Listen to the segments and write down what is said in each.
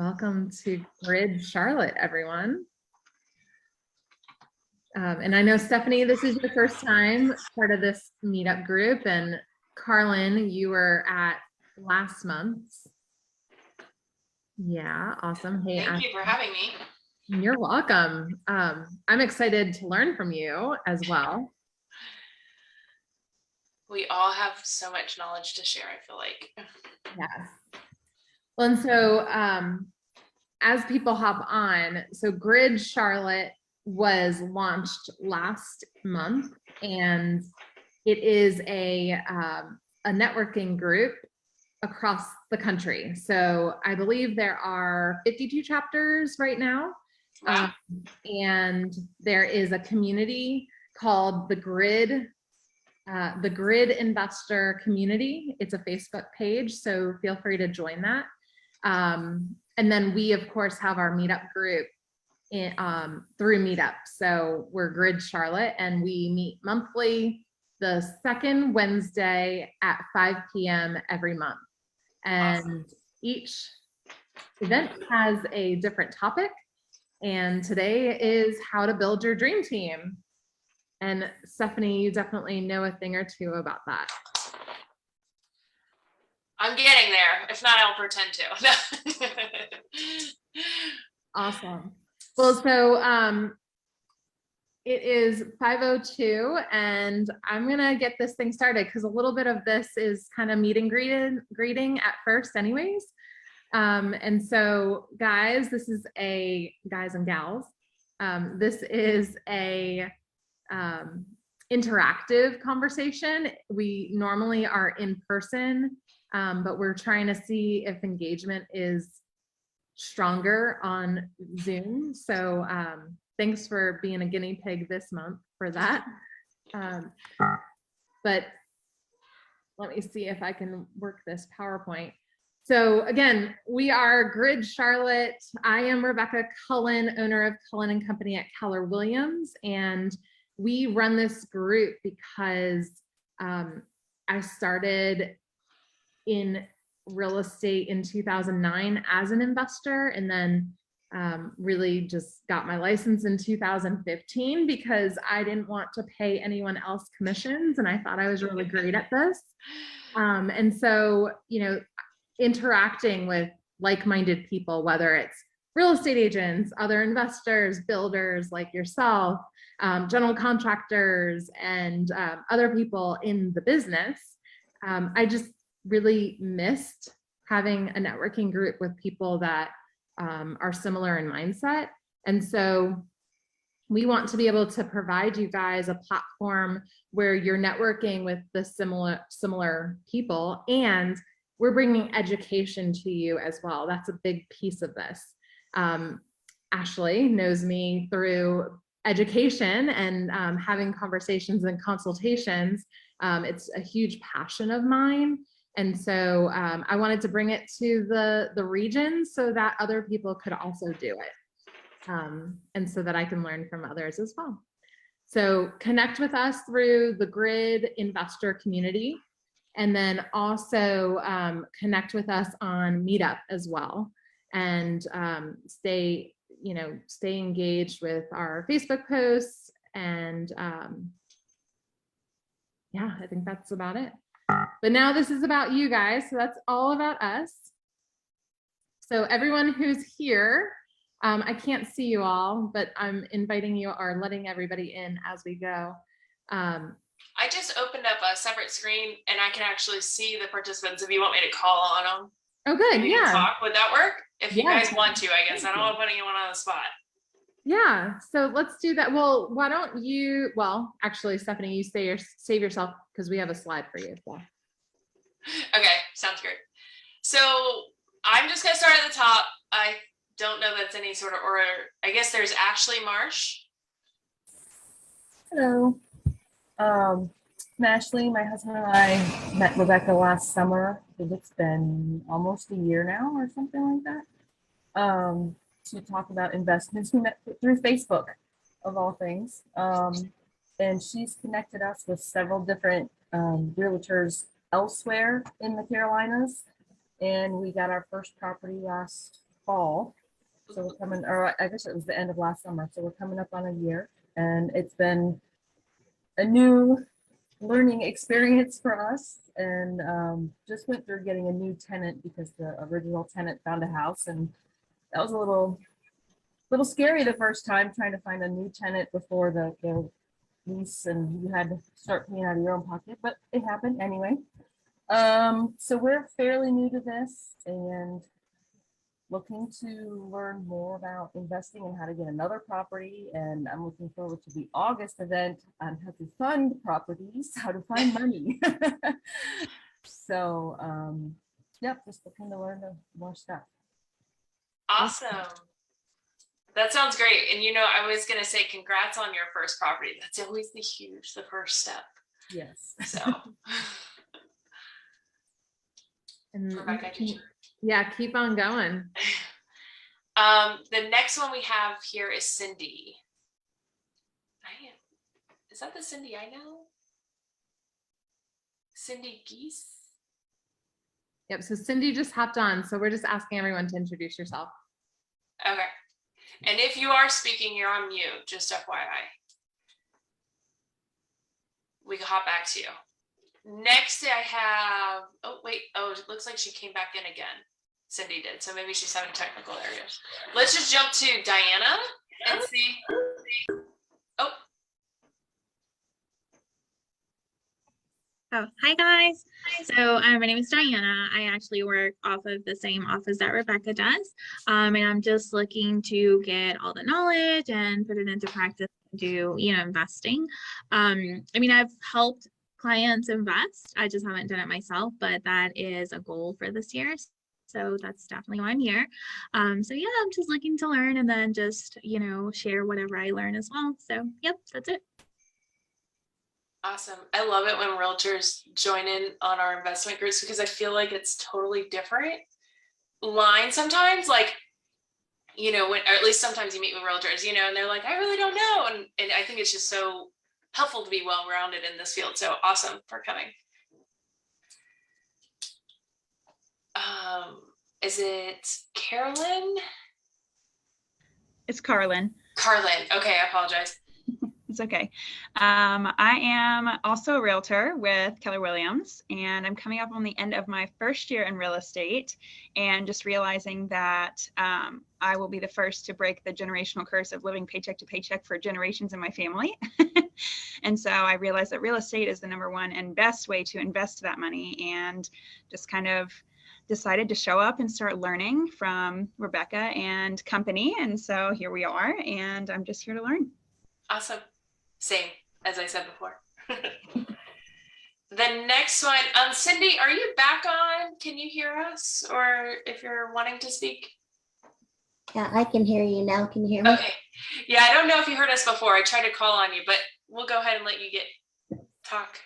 Welcome to Grid Charlotte, everyone. And I know, Stephanie, this is your first time part of this meetup group, and Carlin, you were at last month's. Yeah, awesome. Hey, thank you for having me. You're welcome. I'm excited to learn from you as well. We all have so much knowledge to share, I feel like. Yes. Well, and so as people hop on, so Grid Charlotte was launched last month, and it is a networking group across the country. So I believe there are 52 chapters right now. Wow. And there is a community called the Grid Investor Community. It's a Facebook page, so feel free to join that. And then we, of course, have our meetup group through Meetup. So we're Grid Charlotte, and we meet monthly the second Wednesday at 5 p.m. every month. And awesome. Each event has a different topic. And today is how to build your dream team. And Stephanie, you definitely know a thing or two about that. I'm getting there. If not, I'll pretend to. Awesome. Well, so it is 5:02, and I'm gonna get this thing started because a little bit of this is kind of meet and greeting at first anyways. And so guys, this is guys and gals, this is a interactive conversation. We normally are in person, but we're trying to see if engagement is stronger on Zoom. So thanks for being a guinea pig this month for that. But let me see if I can work this PowerPoint. So again, we are Grid Charlotte. I am Rebecca Cullen, owner of Cullen Company at Keller Williams, and we run this group because I started in real estate in 2009 as an investor, and then really just got my license in 2015 because I didn't want to pay anyone else commissions, and I thought I was really great at this. And so, interacting with like-minded people, whether it's real estate agents, other investors, builders like yourself, general contractors, and other people in the business, I just really missed having a networking group with people that are similar in mindset. And so we want to be able to provide you guys a platform where you're networking with the similar people, and we're bringing education to you as well. That's a big piece of this. Ashley knows me through education and having conversations and consultations. It's a huge passion of mine. And so I wanted to bring it to the region so that other people could also do it. And so that I can learn from others as well. So connect with us through the Grid Investor Community, and then also connect with us on Meetup as well, and stay engaged with our Facebook posts. And yeah, I think that's about it. But now this is about you guys, so that's all about us. So everyone who's here, I can't see you all, but I'm inviting you or letting everybody in as we go. I just opened up a separate screen and I can actually see the participants if you want me to call on them. Oh, good. Yeah. Talk. Would that work? If you guys want to, I guess. I don't want to put anyone on the spot. Yeah, so let's do that. Well, why don't you, well, actually, Stephanie, you save yourself because we have a slide for you. So. Okay, sounds great. So I'm just going to start at the top. I don't know that's any sort of order. I guess there's Ashley Marsh. Hello. I'm Ashley. My husband and I met Rebecca last summer. I think it's been almost a year now or something like that. To talk about investments. We met through Facebook, of all things. And she's connected us with several different realtors elsewhere in the Carolinas. And we got our first property last fall. So we're coming, or I guess it was the end of last summer. So we're coming up on a year, and it's been a new learning experience for us. And just went through getting a new tenant because the original tenant found a house, and that was a little scary the first time trying to find a new tenant before the lease, and you had to start paying out of your own pocket, but it happened anyway. So we're fairly new to this and looking to learn more about investing and how to get another property. And I'm looking forward to the August event on how to fund properties, how to find money. So, yep, just looking to learn more stuff. Awesome. That sounds great. And I was gonna say congrats on your first property. That's always the first step. Yes. So And Rebecca, did you? yeah, keep on going. The next one we have here is Cindy. Is that the Cindy I know? Cindy Geese? Yep. So Cindy just hopped on. So we're just asking everyone to introduce yourself. Okay. And if you are speaking, you're on mute, just FYI. We can hop back to you. Next, I have, it looks like she came back in again. Cindy did, so maybe she's having technical areas. Let's just jump to Diana and see. Oh, hi guys. So my name is Diana. I actually work off of the same office that Rebecca does. And I'm just looking to get all the knowledge and put it into practice and do, investing. I've helped clients invest. I just haven't done it myself, but that is a goal for this year. So that's definitely why I'm here. So yeah, I'm just looking to learn and then just, share whatever I learn as well. So yep, that's it. Awesome. I love it when realtors join in on our investment groups because I feel like it's totally different line sometimes, like, when, or at least sometimes you meet with realtors, and they're like, I really don't know. And I think it's just so helpful to be well-rounded in this field. So awesome for coming. Is it Carolyn? It's Carlin. Carlin. Okay, I apologize. It's okay. I am also a realtor with Keller Williams, and I'm coming up on the end of my first year in real estate and just realizing that I will be the first to break the generational curse of living paycheck to paycheck for generations in my family. And so I realized that real estate is the #1 and best way to invest that money, and just kind of decided to show up and start learning from Rebecca and company. And so here we are, and I'm just here to learn. Awesome. Same as I said before. The next one, Cindy, are you back on? Can you hear us? Or if you're wanting to speak? Yeah, I can hear you now. Can you hear me? Okay. Yeah, I don't know if you heard us before. I tried to call on you, but we'll go ahead and let you talk.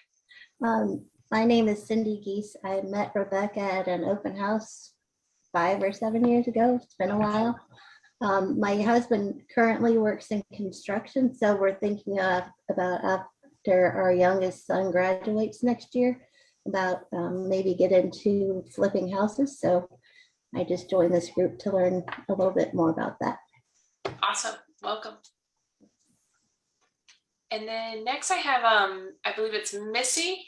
My name is Cindy Geese. I met Rebecca at an open house 5 or 7 years ago. It's been a while. My husband currently works in construction, so we're thinking about after our youngest son graduates next year, about maybe get into flipping houses. So I just joined this group to learn a little bit more about that. Awesome. Welcome. And then next I have, I believe it's Missy.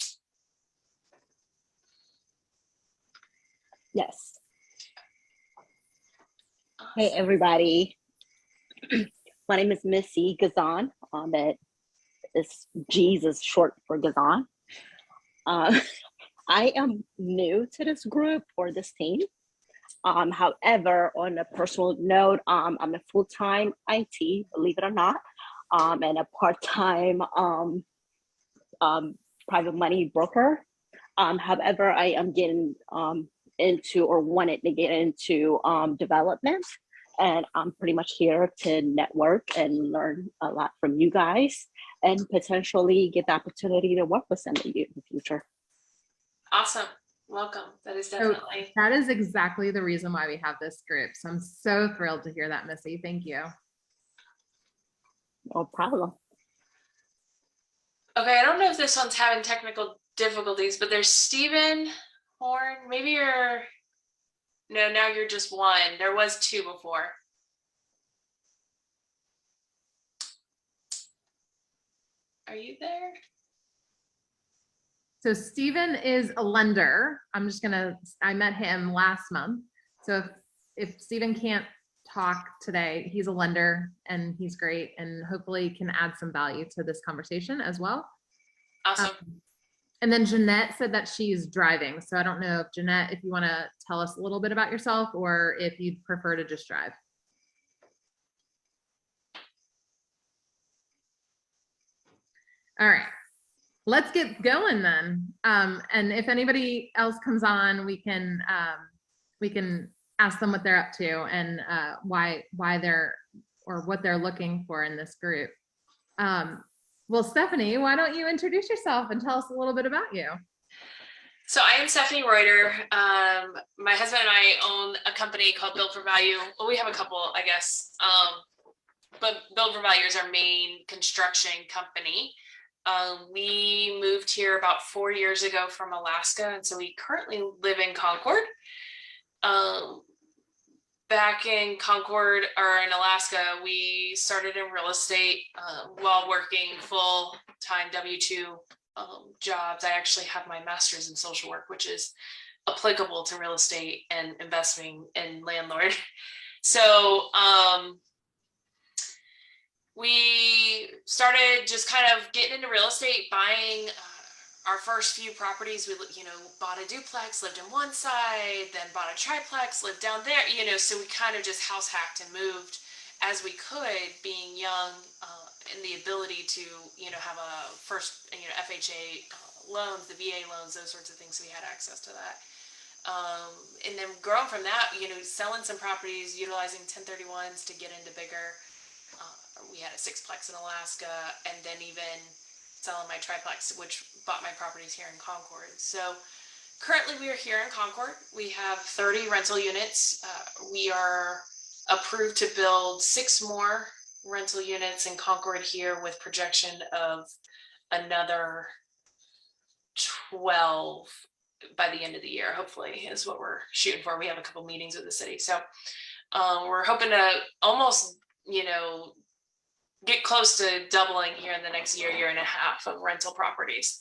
Yes. Hey, everybody. My name is Missy Gazan. It's Jesus short for Gazan. I am new to this group or this team. However, on a personal note, I'm a full-time IT, believe it or not, and a part-time private money broker. However, I am getting into or wanted to get into development, and I'm pretty much here to network and learn a lot from you guys and potentially get the opportunity to work with some of you in the future. Awesome. Welcome. That is definitely. That is exactly the reason why we have this group. So I'm so thrilled to hear that, Missy. Thank you. No problem. Okay, I don't know if this one's having technical difficulties, but there's Stephen Horn. Maybe you're No, now you're just one. There was two before. Are you there? So Stephen is a lender. I met him last month. So if Stephen can't talk today, he's a lender and he's great and hopefully can add some value to this conversation as well. Awesome. And then Jeanette said that she's driving. So I don't know if Jeanette, if you want to tell us a little bit about yourself or if you'd prefer to just drive. All right, let's get going then. And if anybody else comes on, we can ask them what they're up to and why they're, or what they're looking for in this group. Well, Stephanie, why don't you introduce yourself and tell us a little bit about you? So I am Stephanie Reuter. My husband and I own a company called Build for Value. Well, we have a couple, I guess. But Build for Value is our main construction company. We moved here about 4 years ago from Alaska, and so we currently live in Concord. Back in Concord, or in Alaska, we started in real estate while working full-time W-2 jobs. I actually have my master's in social work, which is applicable to real estate and investing in landlord. So we started just kind of getting into real estate, buying our first few properties. We, bought a duplex, lived in one side, then bought a triplex, lived down there, so we kind of just house hacked and moved as we could, being young, and the ability to, have a first, FHA loans, the VA loans, those sorts of things. So we had access to that. And then growing from that, selling some properties, utilizing 1031s to get into bigger. We had a sixplex in Alaska, and then even selling my triplex, which bought my properties here in Concord. So currently we are here in Concord. We have 30 rental units. We are approved to build 6 more rental units in Concord here, with projection of another 12 by the end of the year, hopefully, is what we're shooting for. We have a couple meetings with the city. So we're hoping to almost, get close to doubling here in the next year and a half of rental properties.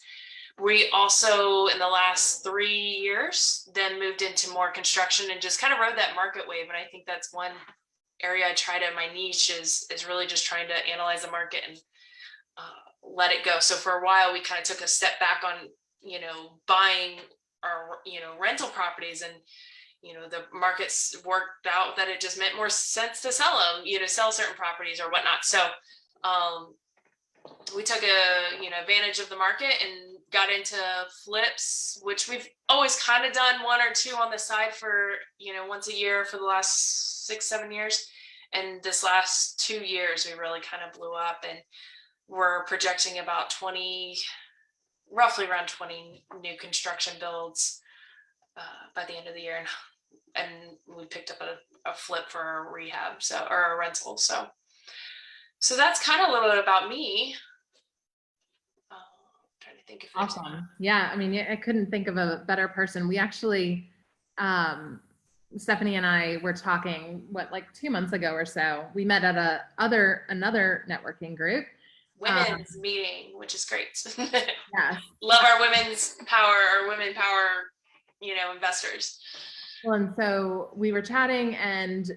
We also, in the last 3 years, then moved into more construction and just kind of rode that market wave. And I think that's one area I try to, my niche is really just trying to analyze the market and let it go. So for a while, we kind of took a step back on, buying our, rental properties, and the markets worked out that it just meant more sense to sell them, sell certain properties or whatnot. So we took advantage of the market and got into flips, which we've always kind of done 1 or 2 on the side for, once a year for the last 6-7 years. And this last 2 years, we really kind of blew up, and we're projecting about roughly around 20 new construction builds by the end of the year. And we picked up a flip for a rehab, or a rental. So that's kind of a little bit about me. Trying to think if Awesome. Yeah, I mean, I couldn't think of a better person. We actually, Stephanie and I were talking, like 2 months ago or so. We met at another networking group. Women's meeting, which is great. Yeah. Love our women's power, or women power, investors. Well, and so we were chatting, and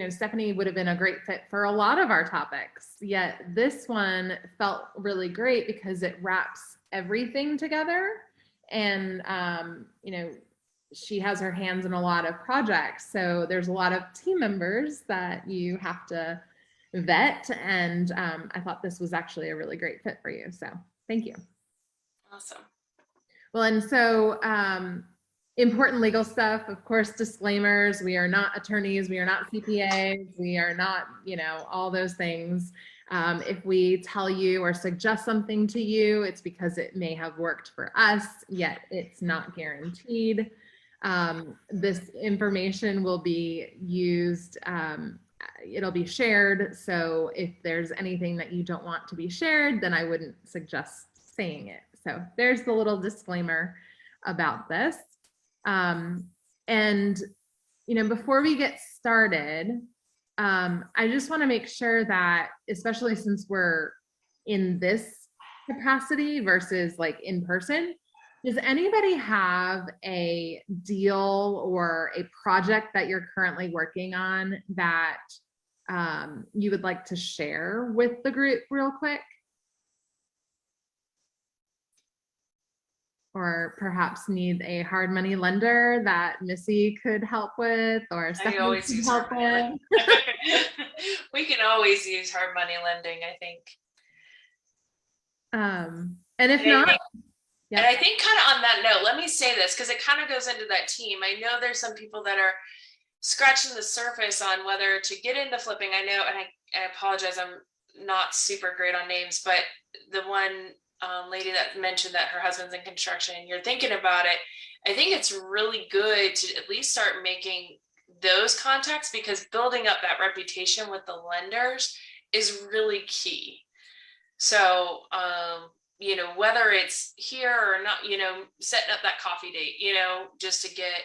Stephanie would have been a great fit for a lot of our topics. Yet this one felt really great because it wraps everything together. And she has her hands in a lot of projects, so there's a lot of team members that you have to vet. And I thought this was actually a really great fit for you. So thank you. Awesome. Well, and so important legal stuff, of course, disclaimers. We are not attorneys. We are not CPAs. We are not, all those things. If we tell you or suggest something to you, it's because it may have worked for us, yet it's not guaranteed. This information will be used, it'll be shared. So if there's anything that you don't want to be shared, then I wouldn't suggest saying it. So there's the little disclaimer about this. And before we get started, I just want to make sure that, especially since we're in this capacity versus like in person, does anybody have a deal or a project that you're currently working on that you would like to share with the group real quick? Or perhaps need a hard money lender that Missy could help with, or I Stephanie always could use help hard money with? lending. We can always use hard money lending, I think. And if And I not, think, yeah. and I think kind of on that note, let me say this, because it kind of goes into that team. I know there's some people that are scratching the surface on whether to get into flipping. I know, and I apologize, I'm not super great on names, but the one lady that mentioned that her husband's in construction and you're thinking about it, I think it's really good to at least start making those contacts, because building up that reputation with the lenders is really key. So, whether it's here or not, setting up that coffee date, just to get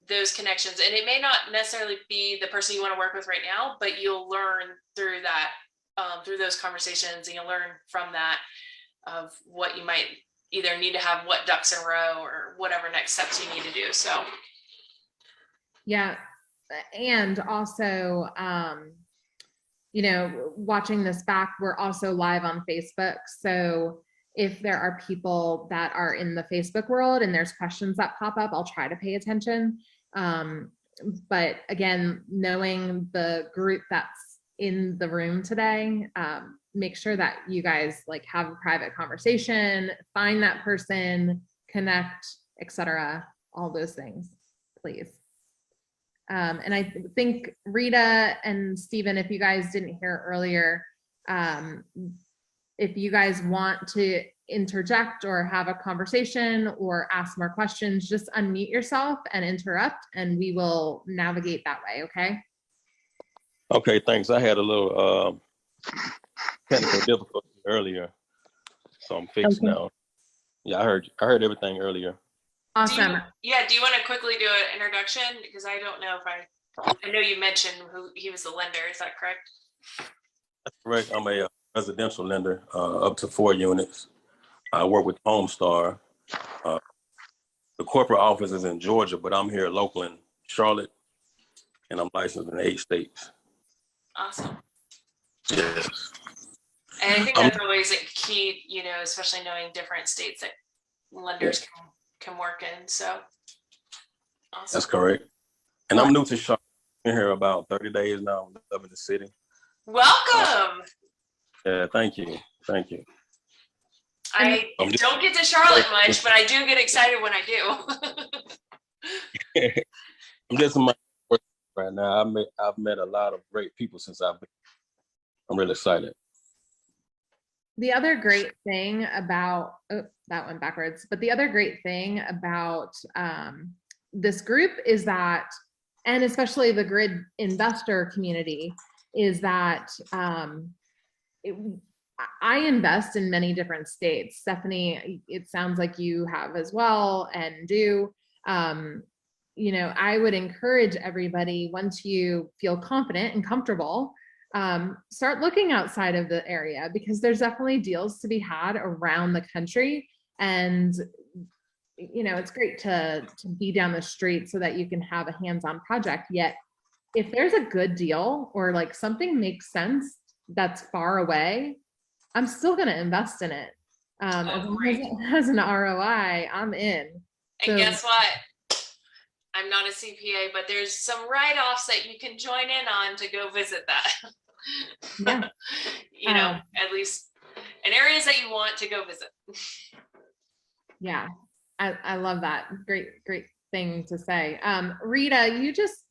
those connections. And it may not necessarily be the person you want to work with right now, but you'll learn through that, through those conversations, and you'll learn from that of what you might either need to have, what ducks in a row, or whatever next steps you need to do. So Yeah. And also, watching this back, we're also live on Facebook. So if there are people that are in the Facebook world and there's questions that pop up, I'll try to pay attention. But again, knowing the group that's in the room today, make sure that you guys like have a private conversation, find that person, connect, etc. All those things, please. And I think Rita and Stephen, if you guys didn't hear earlier, if you guys want to interject or have a conversation or ask more questions, just unmute yourself and interrupt, and we will navigate that way. Okay. Okay, thanks. I had a little technical difficulty earlier, so I'm fixed now. Yeah, I heard everything earlier. Awesome. do you want to quickly do an introduction? Because I don't know if I know you mentioned who he was the lender. Is that correct? That's correct. I'm a residential lender, up to 4 units. I work with Homestar. The corporate office is in Georgia, but I'm here local in Charlotte, and I'm licensed in 8 states. Awesome. Yes. And I think that's always a key, especially knowing different states that lenders can work in. So awesome. That's correct. And I'm new to Charlotte. Been here about 30 days now. I'm loving the city. Welcome. Yeah, thank you. Thank you. I don't get to Charlotte much, but I do get excited when I do. I'm just in my work right now. I've met a lot of great people since I'm really excited. The other great thing about, that went backwards, but the other great thing about this group is that, and especially the grid investor community, is that I invest in many different states. Stephanie, it sounds like you have as well, and do. I would encourage everybody, once you feel confident and comfortable, start looking outside of the area, because there's definitely deals to be had around the country. And it's great to be down the street so that you can have a hands-on project. Yet if there's a good deal or like something makes sense that's far away, I'm still going to invest in it. As long as it has an ROI, I'm in. And guess what? I'm not a CPA, but there's some write-offs that you can join in on to go visit that. Yeah. At least in areas that you want to go visit. Yeah, I love that. Great thing to say. Rita, you just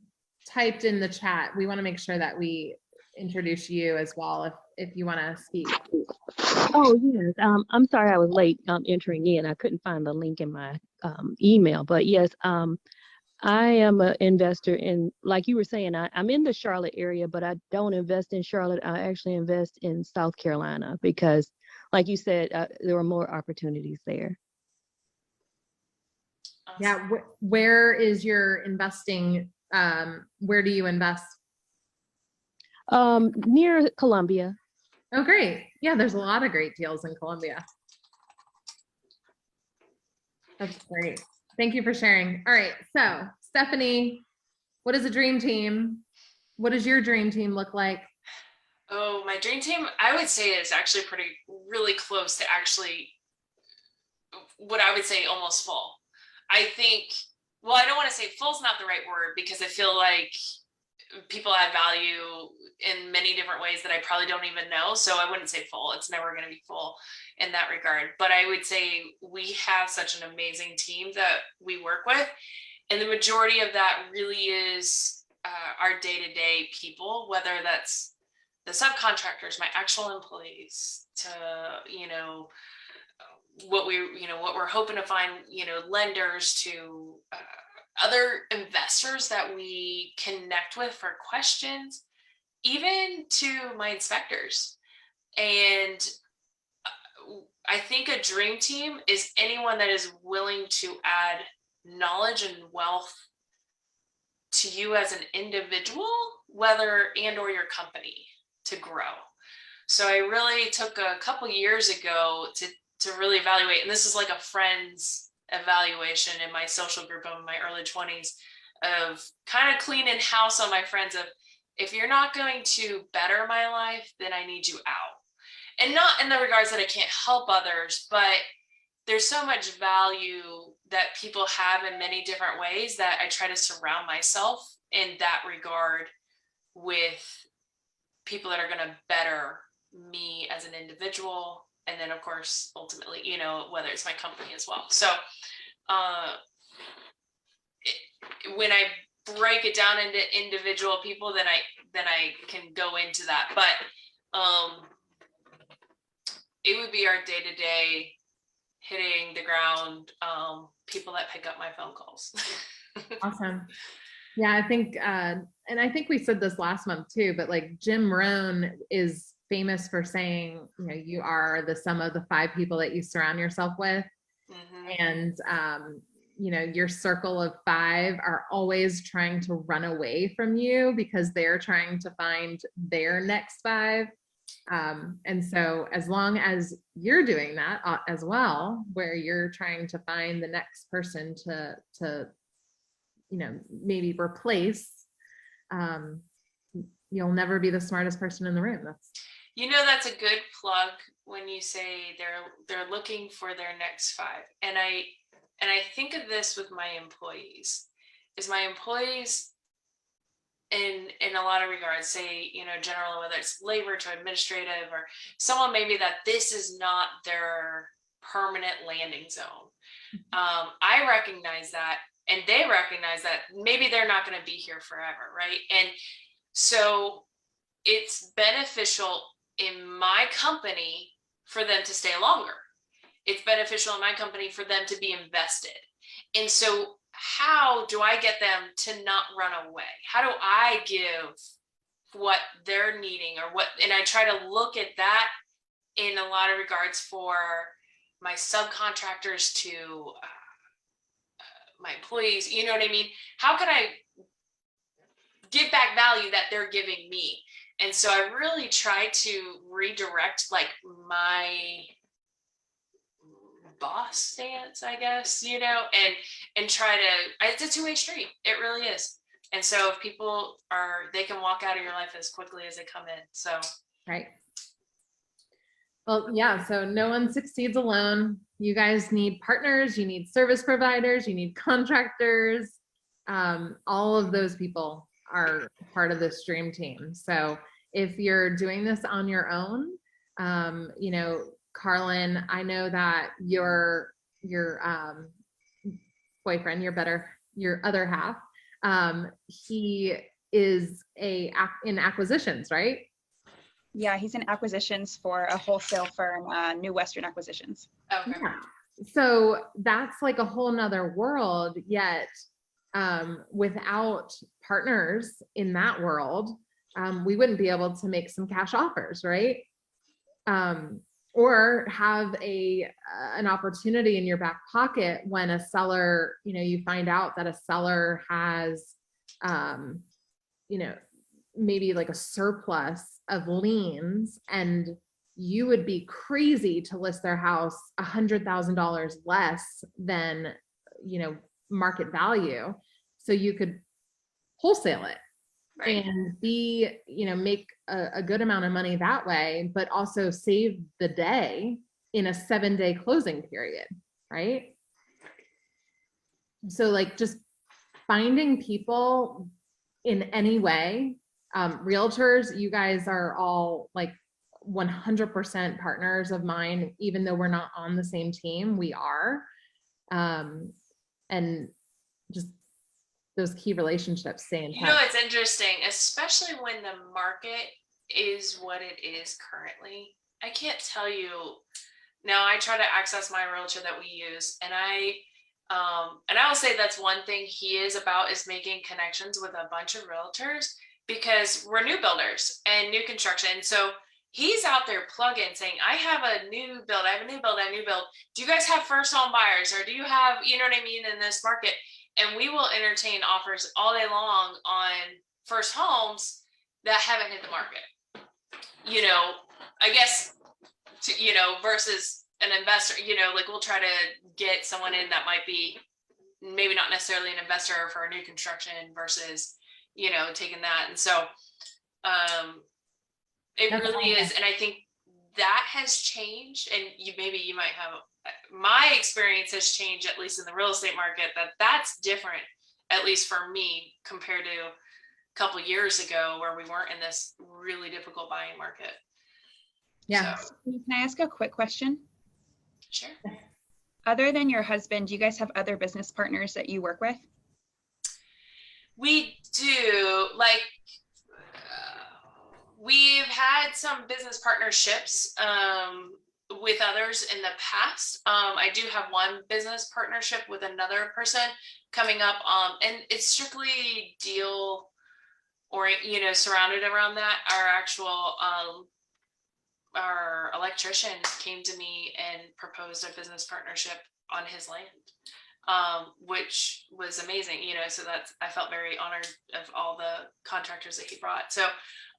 typed in the chat. We want to make sure that we introduce you as well, if you want to speak. Oh, yes. I'm sorry I was late entering in. I couldn't find the link in my email, but yes, I am an investor in, like you were saying, I'm in the Charlotte area, but I don't invest in Charlotte. I actually invest in South Carolina because, like you said, there are more opportunities there. Yeah, where is your investing Where do you invest? Near Columbia. Oh, great. Yeah, there's a lot of great deals in Columbia. That's great. Thank you for sharing. All right. So, Stephanie, what is a dream team? What does your dream team look like? Oh, my dream team, I would say is actually really close to actually what I would say almost full. I think, well, I don't want to say full is not the right word because I feel like people add value in many different ways that I probably don't even know. So I wouldn't say full. It's never going to be full in that regard. But I would say we have such an amazing team that we work with. And the majority of that really is our day-to-day people, whether that's the subcontractors, my actual employees, to, what we're hoping to find, lenders, to other investors that we connect with for questions, even to my inspectors. And I think a dream team is anyone that is willing to add knowledge and wealth to you as an individual, whether and or your company, to grow. So I really took a couple years ago to really evaluate, and this is like a friend's evaluation in my social group in my early 20s, of kind of cleaning house on my friends of, if you're not going to better my life, then I need you out. And not in the regards that I can't help others, but there's so much value that people have in many different ways that I try to surround myself in that regard with people that are going to better me as an individual. And then of course, ultimately, whether it's my company as well. So when I break it down into individual people, then I can go into that. But it would be our day-to-day hitting the ground, people that pick up my phone calls. Awesome. Yeah, I think, and I think we said this last month too, but like Jim Rohn is famous for saying, you are the sum of the 5 people that you surround yourself with. And, your circle of 5 are always trying to run away from you because they're trying to find their next 5. And so as long as you're doing that as well, where you're trying to find the next person to maybe replace, you'll never be the smartest person in the room. That's a good plug when you say they're looking for their next 5. And I think of this with my employees, is my employees in a lot of regards, say, general, whether it's labor to administrative, or someone maybe that this is not their permanent landing zone. I recognize that, and they recognize that maybe they're not going to be here forever, right? And so it's beneficial in my company for them to stay longer. It's beneficial in my company for them to be invested. And so how do I get them to not run away? How do I give what they're needing, or what? And I try to look at that in a lot of regards for my subcontractors to my employees. You know what I mean? How can I give back value that they're giving me? And so I really try to redirect like my boss stance, I guess, and try to, it's a two-way street. It really is. And so if people they can walk out of your life as quickly as they come in. So. Right. Well, yeah. So no one succeeds alone. You guys need partners, you need service providers, you need contractors. All of those people are part of this dream team. So if you're doing this on your own, Carlin, I know that your boyfriend, your other half, he is in acquisitions, right? Yeah, he's in acquisitions for a wholesale firm, New Western Acquisitions. Okay. Yeah. So that's like a whole nother world, yet without partners in that world, we wouldn't be able to make some cash offers, right? Or have an opportunity in your back pocket when a seller, you find out that a seller has you know, maybe like a surplus of liens, and you would be crazy to list their house $100,000 less than, you know, market value. So you could wholesale it Right. and be, you know, make a good amount of money that way, but also save the day in a 7-day closing period, right? So like just finding people in any way. Realtors, you guys are all like 100% partners of mine, even though we're not on the same team, we are. And just those key relationships stay in touch. You know, it's interesting, especially when the market is what it is currently. I can't tell you. Now I try to access my realtor that we use, and I will say that's one thing he is about, is making connections with a bunch of realtors, because we're new builders and new construction. So he's out there plugging, saying, I have a new build, I have a new build, I have a new build. Do you guys have first home buyers, or do you have, you know what I mean, in this market? And we will entertain offers all day long on first homes that haven't hit the market. You know, I guess, you know, versus an investor, you know, like we'll try to get someone in that might be maybe not necessarily an investor for a new construction versus, you know, taking that. And so it That's really awesome. is. And I think that has changed. And maybe you might have, my experience has changed, at least in the real estate market, that's different, at least for me, compared to a couple of years ago where we weren't in this really difficult buying market. Yeah. So, Can I ask a quick question? sure. Other than your husband, do you guys have other business partners that you work with? We do, like, we've had some business partnerships with others in the past. I do have one business partnership with another person coming up, and it's strictly deal or, you know, surrounded around that. Our actual our electrician came to me and proposed a business partnership on his land, which was amazing, you know, so that's, I felt very honored of all the contractors that he brought. So,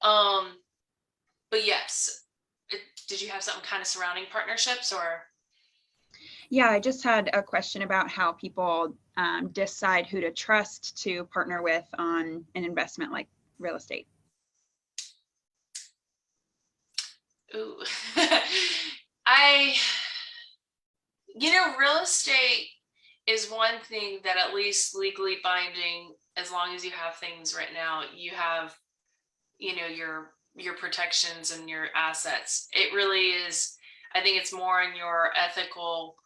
but yes, did you have something kind of surrounding partnerships, or? Yeah, I just had a question about how people decide who to trust to partner with on an investment like real estate. Ooh. You know, real estate is one thing that, at least legally binding, as long as you have things written out, you have, you know, your protections and your assets. It really is, I think it's more in your ethical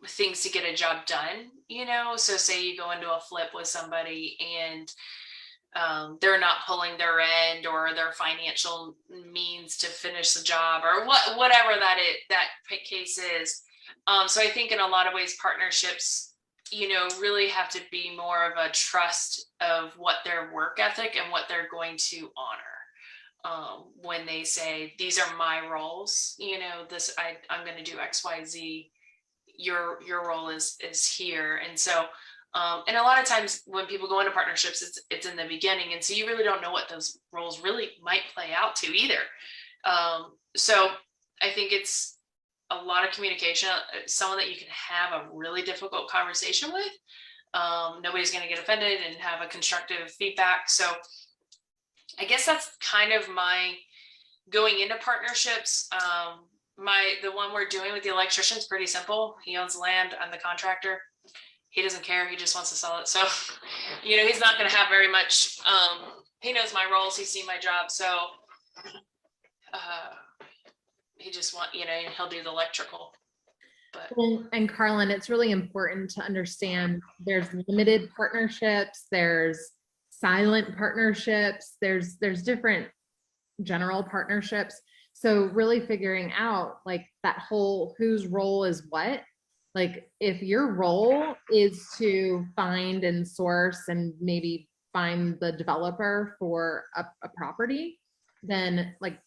things to get a job done, you know. So say you go into a flip with somebody and they're not pulling their end or their financial means to finish the job, or whatever that case is. So I think in a lot of ways, partnerships, you know, really have to be more of a trust of what their work ethic and what they're going to honor. When they say, these are my roles, you know, this, I'm going to do X, Y, Z. Your role is here. And so, and a lot of times when people go into partnerships, it's in the beginning. And so you really don't know what those roles really might play out to either. So I think it's a lot of communication, someone that you can have a really difficult conversation with. Nobody's going to get offended and have a constructive feedback. So I guess that's kind of my going into partnerships. The one we're doing with the electrician is pretty simple. He owns land, I'm the contractor. He doesn't care, he just wants to sell it. So, you know, he's not going to have very much. He knows my roles, he's seen my job. So he just you know, he'll do the electrical. But And Carlin, it's really important to understand there's limited partnerships, there's silent partnerships, there's different general partnerships. So really figuring out like that whole whose role is what. Like if your role is to find and source and maybe find the developer for a property, then like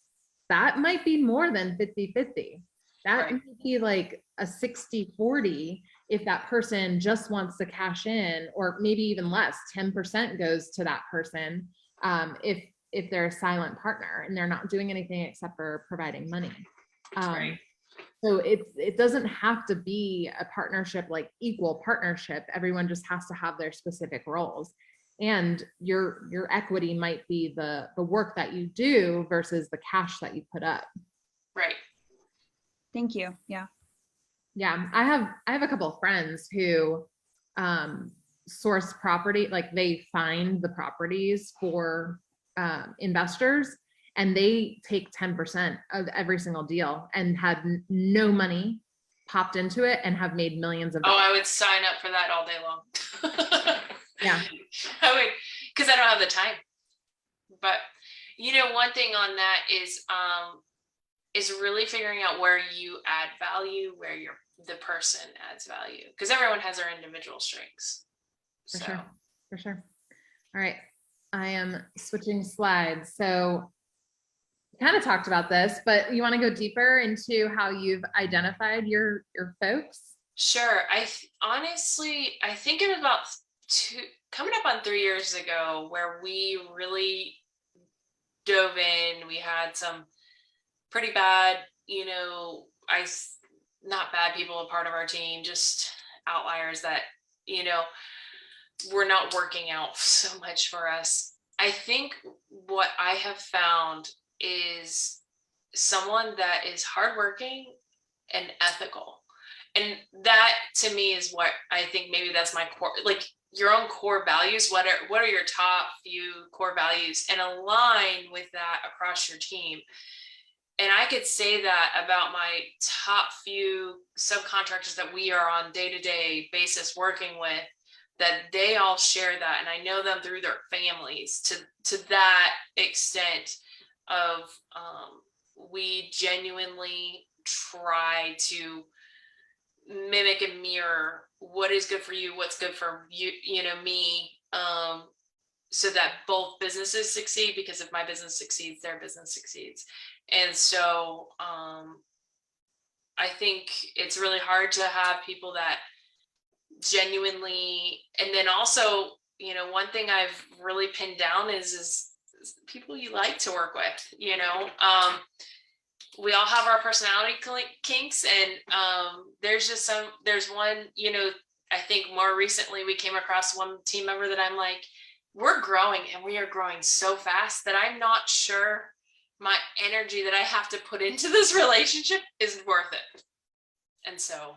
that might be more than 50-50. That Right. might be like a 60-40 if that person just wants to cash in, or maybe even less, 10% goes to that person, if they're a silent partner and they're not doing anything except for providing money. Right. So it doesn't have to be a partnership, like equal partnership. Everyone just has to have their specific roles. And your equity might be the work that you do versus the cash that you put up. Right. Thank you. Yeah. Yeah, I have a couple of friends who source property, like they find the properties for investors, and they take 10% of every single deal and had no money popped into it and have made millions of Oh, dollars. I would sign up for that all day long. Yeah. I would, because I don't have the time. But one thing on that is really figuring out where you add value, where the person adds value, because everyone has their individual strengths. For sure. For sure. All right. I am switching slides. So kind of talked about this, but you want to go deeper into how you've identified your folks? Sure. Honestly, I think it was about coming up on 3 years ago where we really dove in. We had some pretty bad, not bad people a part of our team, just outliers that, were not working out so much for us. I think what I have found is someone that is hardworking and ethical. And that to me is what I think maybe that's my core, like your own core values. What are your top few core values, and align with that across your team. And I could say that about my top few subcontractors that we are on day-to-day basis working with, that they all share that. And I know them through their families to that extent of, we genuinely try to mimic and mirror what is good for you, what's good for you, me, so that both businesses succeed, because if my business succeeds, their business succeeds. And so I think it's really hard to have people that genuinely, and then also, one thing I've really pinned down is people you like to work with. We all have our personality kinks, and there's one, I think more recently we came across one team member that I'm like, we're growing and we are growing so fast that I'm not sure my energy that I have to put into this relationship is worth it. And so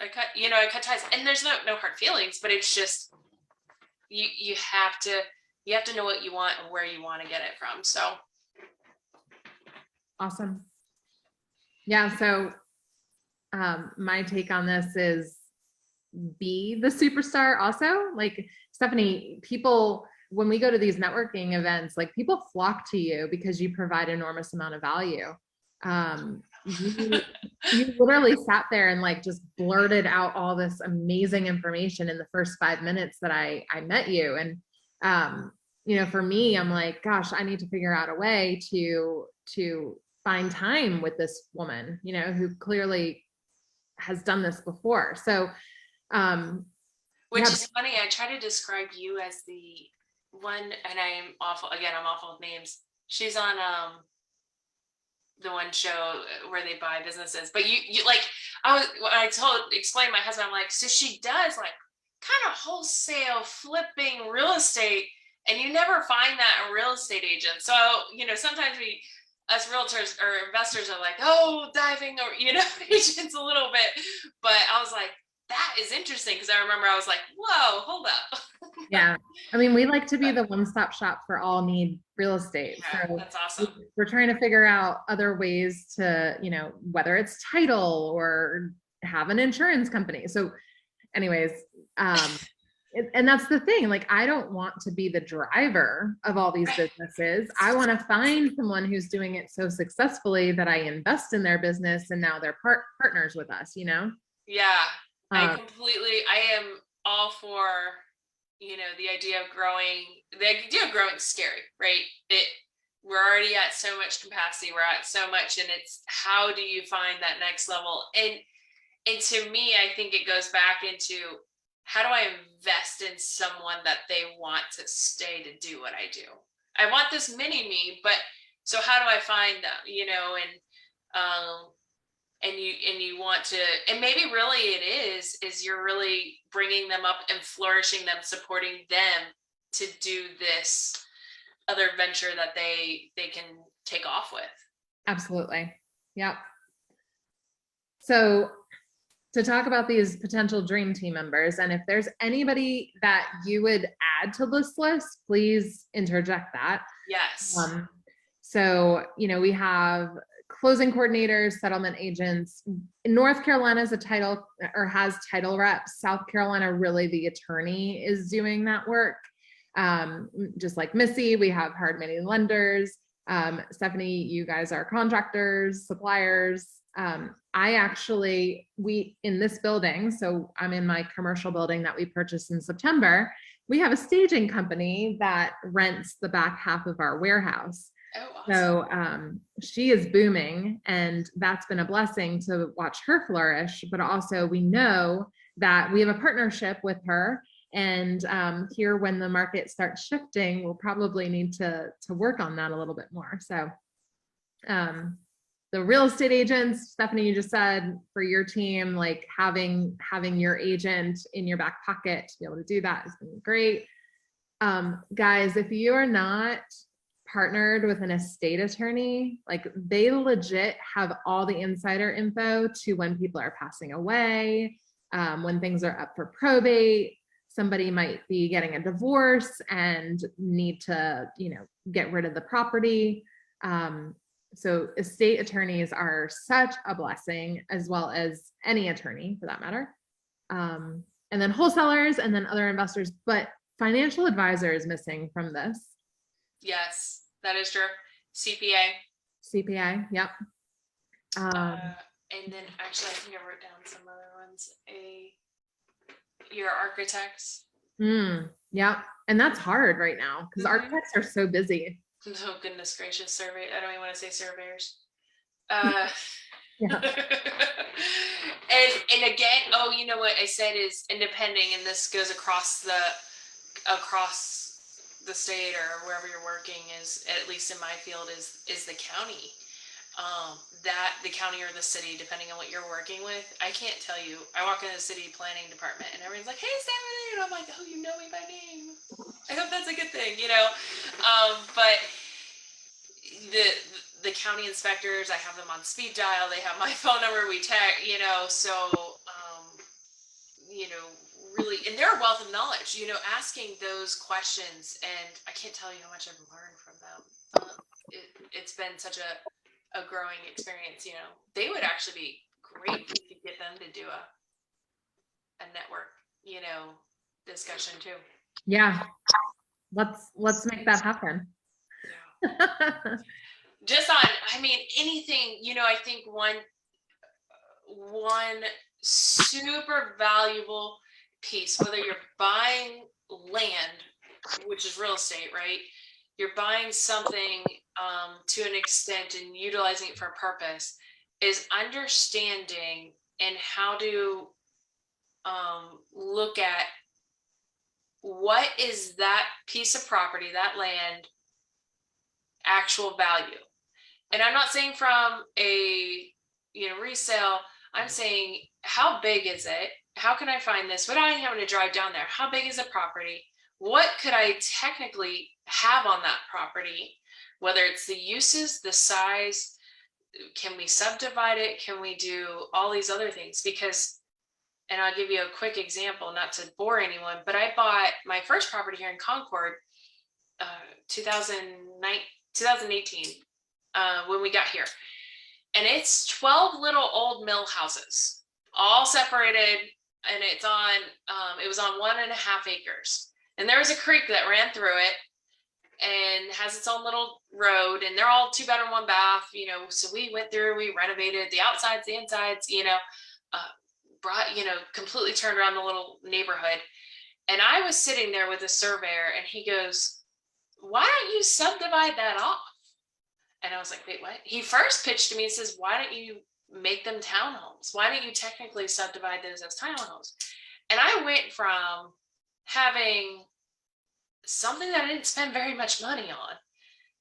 I cut ties, and there's no hard feelings, but it's just, you have to know what you want and where you want to get it from. So. Awesome. Yeah. So my take on this is be the superstar also. Like Stephanie, people, when we go to these networking events, like people flock to you because you provide enormous amount of value. You literally sat there and like just blurted out all this amazing information in the first 5 minutes that I met you. And, for me, I'm like, gosh, I need to figure out a way to find time with this woman, who clearly has done this before. So, which is funny. I try to describe you as the one, and I'm awful with names. She's on, the one show where they buy businesses, but you like, explained my husband, I'm like, so she does like kind of wholesale flipping real estate, and you never find that in real estate agents. So, sometimes us realtors or investors are like, oh, diving or, agents a little bit, but I was like, that is interesting. Cause I remember I was like, whoa, hold up. Yeah. I mean, we like to be the one-stop shop for all need real estate. Yeah, So that's awesome. we're trying to figure out other ways to, whether it's title or have an insurance company. So anyways, and that's the thing, like, I don't want to be the driver of all these businesses. I want to find someone who's doing it so successfully that I invest in their business and now they're partners with us, Yeah, I am all for, the idea of growing. The idea of growing is scary, right? We're already at so much capacity, we're at so much, and it's how do you find that next level? And And to me, I think it goes back into how do I invest in someone that they want to stay to do what I do? I want this mini me, but so how do I find them, you know, and you want to, and maybe really it is you're really bringing them up and flourishing them, supporting them to do this other venture that they can take off with. Absolutely. Yep. So to talk about these potential dream team members, and if there's anybody that you would add to this list, please interject that. Yes. So, you know, we have closing coordinators, settlement agents. North Carolina is a title or has title reps. South Carolina, really the attorney is doing that work. Just like Missy, we have hard money lenders. Stephanie, you guys are contractors, suppliers. We in this building, so I'm in my commercial building that we purchased in September. We have a staging company that rents the back half of our warehouse. Oh, awesome. So she is booming, and that's been a blessing to watch her flourish. But also we know that we have a partnership with her. And here, when the market starts shifting, we'll probably need to work on that a little bit more. So the real estate agents, Stephanie, you just said for your team, like having your agent in your back pocket to be able to do that has been great. Guys, if you are not partnered with an estate attorney, like they legit have all the insider info to when people are passing away, when things are up for probate. Somebody might be getting a divorce and need to, you know, get rid of the property. So estate attorneys are such a blessing, as well as any attorney for that matter. And then wholesalers and then other investors, but financial advisor is missing from this. Yes, that is true. CPA. CPA, yep. And then actually, I think I wrote down some other ones. Your architects. Yep. And that's hard right now because architects are so busy. Oh, goodness gracious, survey. I don't even want to say surveyors. Yeah. And again, oh, you know what I said is independent, and this goes across the state or wherever you're working, is at least in my field is the county. That the county or the city, depending on what you're working with. I can't tell you. I walk in the city planning department and everyone's like, "Hey, Stephanie," and I'm like, "Oh, you know me by name. I hope that's a good thing," you know. But the county inspectors, I have them on speed dial. They have my phone number. We text, you know. So, you know, really, and they're a wealth of knowledge. You know, asking those questions, and I can't tell you how much I've learned from them. It's been such a growing experience. You know, they would actually be great if you could get them to do a network, you know, discussion too. Yeah. Let's make that happen. Yeah. Just on, I mean, anything, you know, I think one super valuable piece, whether you're buying land, which is real estate, right? You're buying something to an extent and utilizing it for a purpose, is understanding and how to look at what is that piece of property, that land, actual value. And I'm not saying from a, you know, resale, I'm saying how big is it? How can I find this without having to drive down there? How big is the property? What could I technically have on that property? Whether it's the uses, the size, can we subdivide it? Can we do all these other things? Because, and I'll give you a quick example, not to bore anyone, but I bought my first property here in Concord, 2018, when we got here. And it's 12 little old mill houses, all separated, and it's on, it was on 1.5 acres. And there was a creek that ran through it and has its own little road, and they're all 2-bedroom, 1 bath, you know. So we went through, we renovated the outsides, the insides, you know, brought, you know, completely turned around the little neighborhood. And I was sitting there with a surveyor, and he goes, "Why don't you subdivide that off?" And I was like, "Wait, what?" He first pitched to me and says, "Why don't you make them townhomes? Why don't you technically subdivide those as townhomes? And I went from having something that I didn't spend very much money on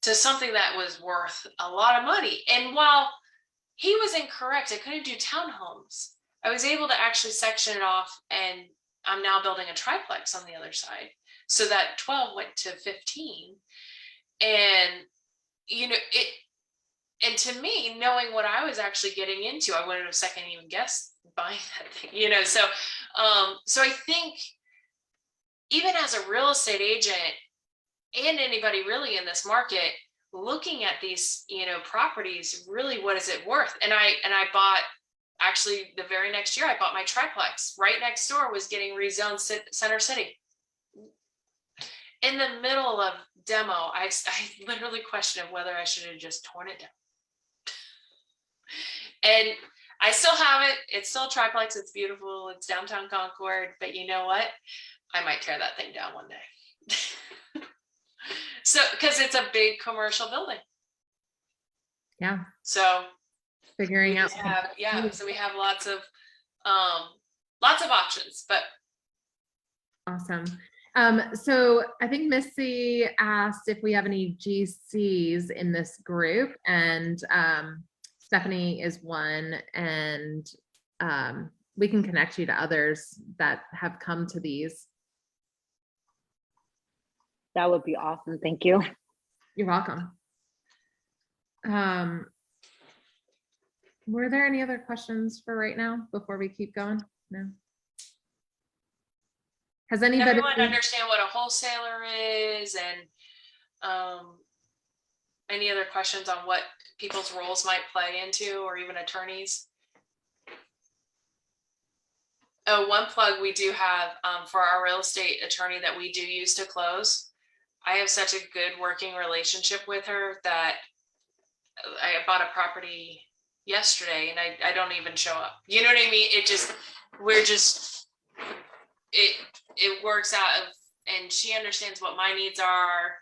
to something that was worth a lot of money. And while he was incorrect, I couldn't do townhomes, I was able to actually section it off, and I'm now building a triplex on the other side. So that 12 went to 15. And, you know, and to me, knowing what I was actually getting into, I wouldn't have second even guessed buying that thing, you know? So, so I think even as a real estate agent and anybody really in this market, looking at these, you know, properties, really, what is it worth? And I bought, actually the very next year, I bought my triplex. Right next door was getting rezoned Center City. In the middle of demo, I literally questioned whether I should have just torn it down. And I still have it. It's still a triplex. It's beautiful. It's downtown Concord. But you know what? I might tear that thing down one day. So, because it's a big commercial building. Yeah. So Figuring out. so we have lots of options, but Awesome. So I think Missy asked if we have any GCs in this group, and Stephanie is one, and we can connect you to others that have come to these. That would be awesome. Thank you. You're welcome. Were there any other questions for right now before we keep going? No. Has anybody? Everyone understand what a wholesaler is, and any other questions on what people's roles might play into, or even attorneys? Oh, one plug we do have for our real estate attorney that we do use to close. I have such a good working relationship with her that I bought a property yesterday and I don't even show up. You know what I mean? It works out of, and she understands what my needs are,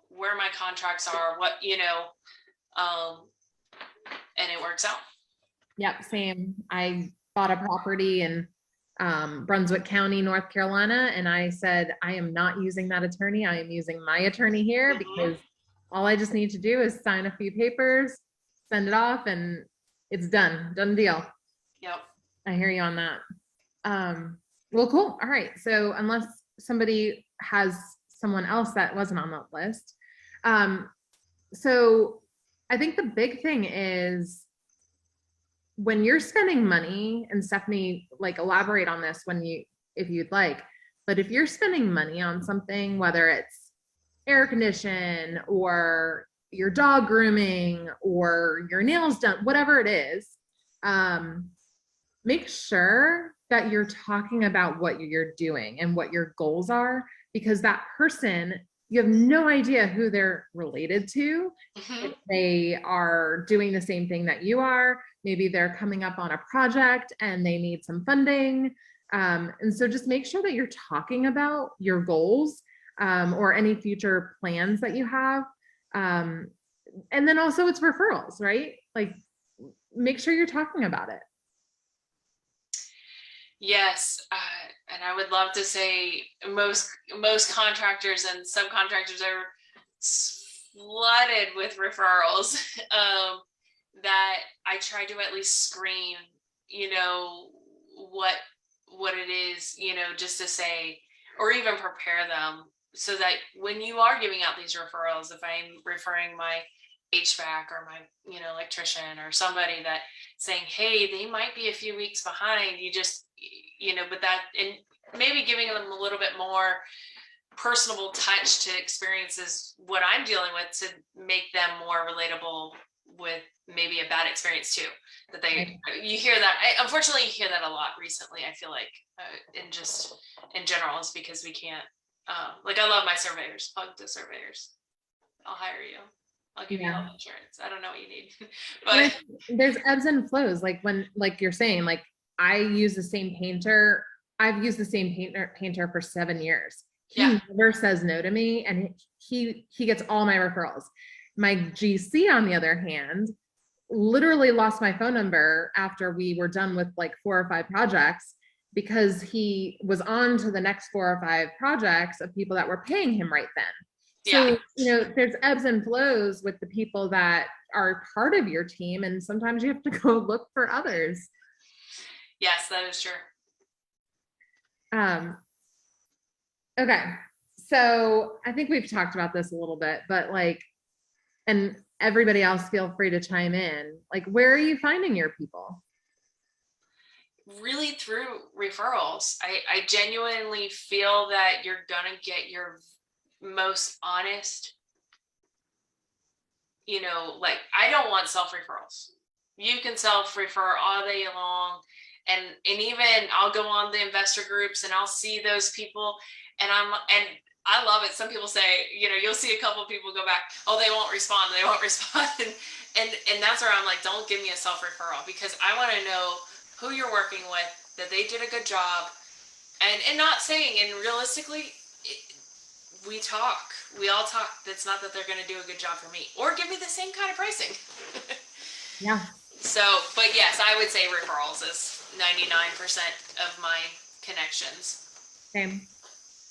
where my contracts are, what, you know, and it works out. Yep, same. I bought a property in Brunswick County, North Carolina, and I said, I am not using that attorney. I am using my attorney here because all I just need to do is sign a few papers, send it off, and it's done. Done deal. Yep. I hear you on that. Well, cool. All right. So unless somebody has someone else that wasn't on that list. So I think the big thing is when you're spending money, and Stephanie, like, elaborate on this if you'd like, but if you're spending money on something, whether it's air condition or your dog grooming or your nails done, whatever it is, make sure that you're talking about what you're doing and what your goals are, because that person, you have no idea who they're related to. If they are doing the same thing that you are, maybe they're coming up on a project and they need some funding. And so just make sure that you're talking about your goals or any future plans that you have. And then also it's referrals, right? Like, make sure you're talking about it. Yes, and I would love to say most contractors and subcontractors are flooded with referrals that I try to at least screen, you know, what it is, you know, just to say, or even prepare them so that when you are giving out these referrals, if I'm referring my HVAC or my, you know, electrician or somebody that saying, hey, they might be a few weeks behind, you just, you know, but that, and maybe giving them a little bit more personable touch to experiences what I'm dealing with to make them more relatable with maybe a bad experience too, that they, you hear that, unfortunately you hear that a lot recently, I feel like, in general, is because we can't, like, I love my surveyors, plug the surveyors, I'll hire you. I'll give you health insurance. I don't know what you need, but there's ebbs and flows. Like when, like you're saying, like I use the same painter. I've used the same painter for 7 years. He never says no to me, and he gets all my referrals. My GC, on the other hand, literally lost my phone number after we were done with like 4 or 5 projects because he was on to the next 4 or 5 projects of people that were paying him right then. So, there's ebbs and flows with the people that are part of your team, and sometimes you have to go look for others. Yes, that is true. Okay. So I think we've talked about this a little bit, but like, and everybody else feel free to chime in. Like, where are you finding your people? Really through referrals. I genuinely feel that you're gonna get your most honest, like, I don't want self-referrals. You can self-refer all day long, and even I'll go on the investor groups and I'll see those people, and I love it. Some people say, you'll see a couple of people go back, oh, they won't respond, and that's where I'm like, don't give me a self-referral, because I want to know who you're working with, that they did a good job, and not saying, and realistically, we all talk. That's not that they're going to do a good job for me or give me the same kind of pricing. Yeah. So, but yes, I would say referrals is 99% of my connections. Same.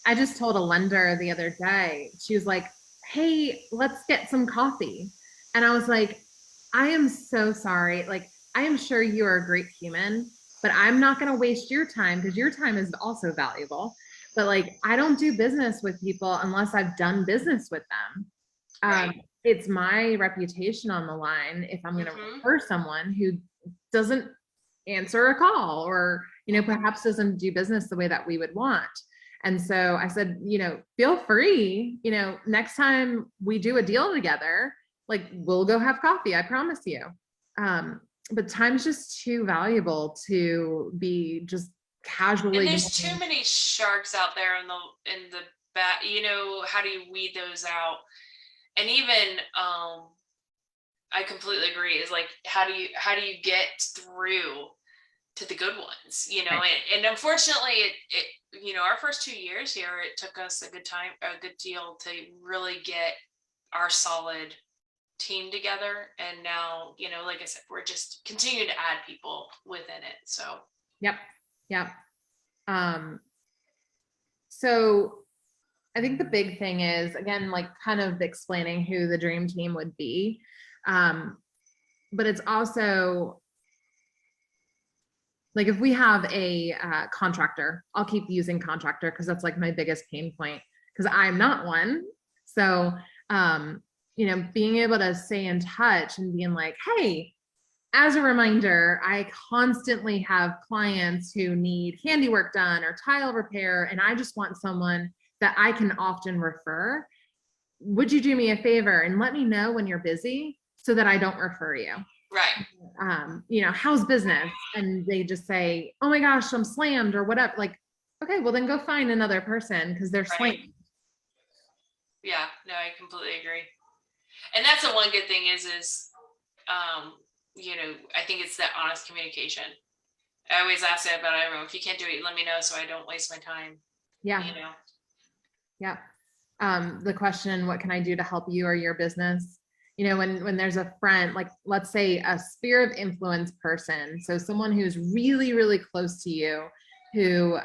I just told a lender the other day, she was like, hey, let's get some coffee. And I was like, I am so sorry. Like, I am sure you are a great human, but I'm not going to waste your time because your time is also valuable. But like, I don't do business with people unless I've done business with them. Right. It's my reputation on the line if I'm going to refer someone who doesn't answer a call or, perhaps doesn't do business the way that we would want. And so I said, feel free, next time we do a deal together, like we'll go have coffee, I promise you. But time's just too valuable to be just casually. And there's too many sharks out there in the bat. How do you weed those out? And even I completely agree. Is like, how do you get through to the good ones? Right. And unfortunately, it our first 2 years here, it took us a good deal to really get our solid team together. And now, like I said, we're just continuing to add people within it. So. Yep. So I think the big thing is, again, like kind of explaining who the dream team would be. But it's also like, if we have a contractor, I'll keep using contractor because that's like my biggest pain point because I'm not one. So, being able to stay in touch and being like, hey, as a reminder, I constantly have clients who need handiwork done or tile repair, and I just want someone that I can often refer. Would you do me a favor and let me know when you're busy so that I don't refer you? Right. How's business? And they just say, oh my gosh, I'm slammed or whatever. Like, okay, well then go find another person because they're slammed. Yeah, no, I completely agree. And that's the one good thing is I think it's that honest communication. I always ask that about everyone. If you can't do it, let me know so I don't waste my time. Yeah. Yeah. The question, what can I do to help you or your business? When there's a friend, like let's say a sphere of influence person. So someone who's really, really close to you, who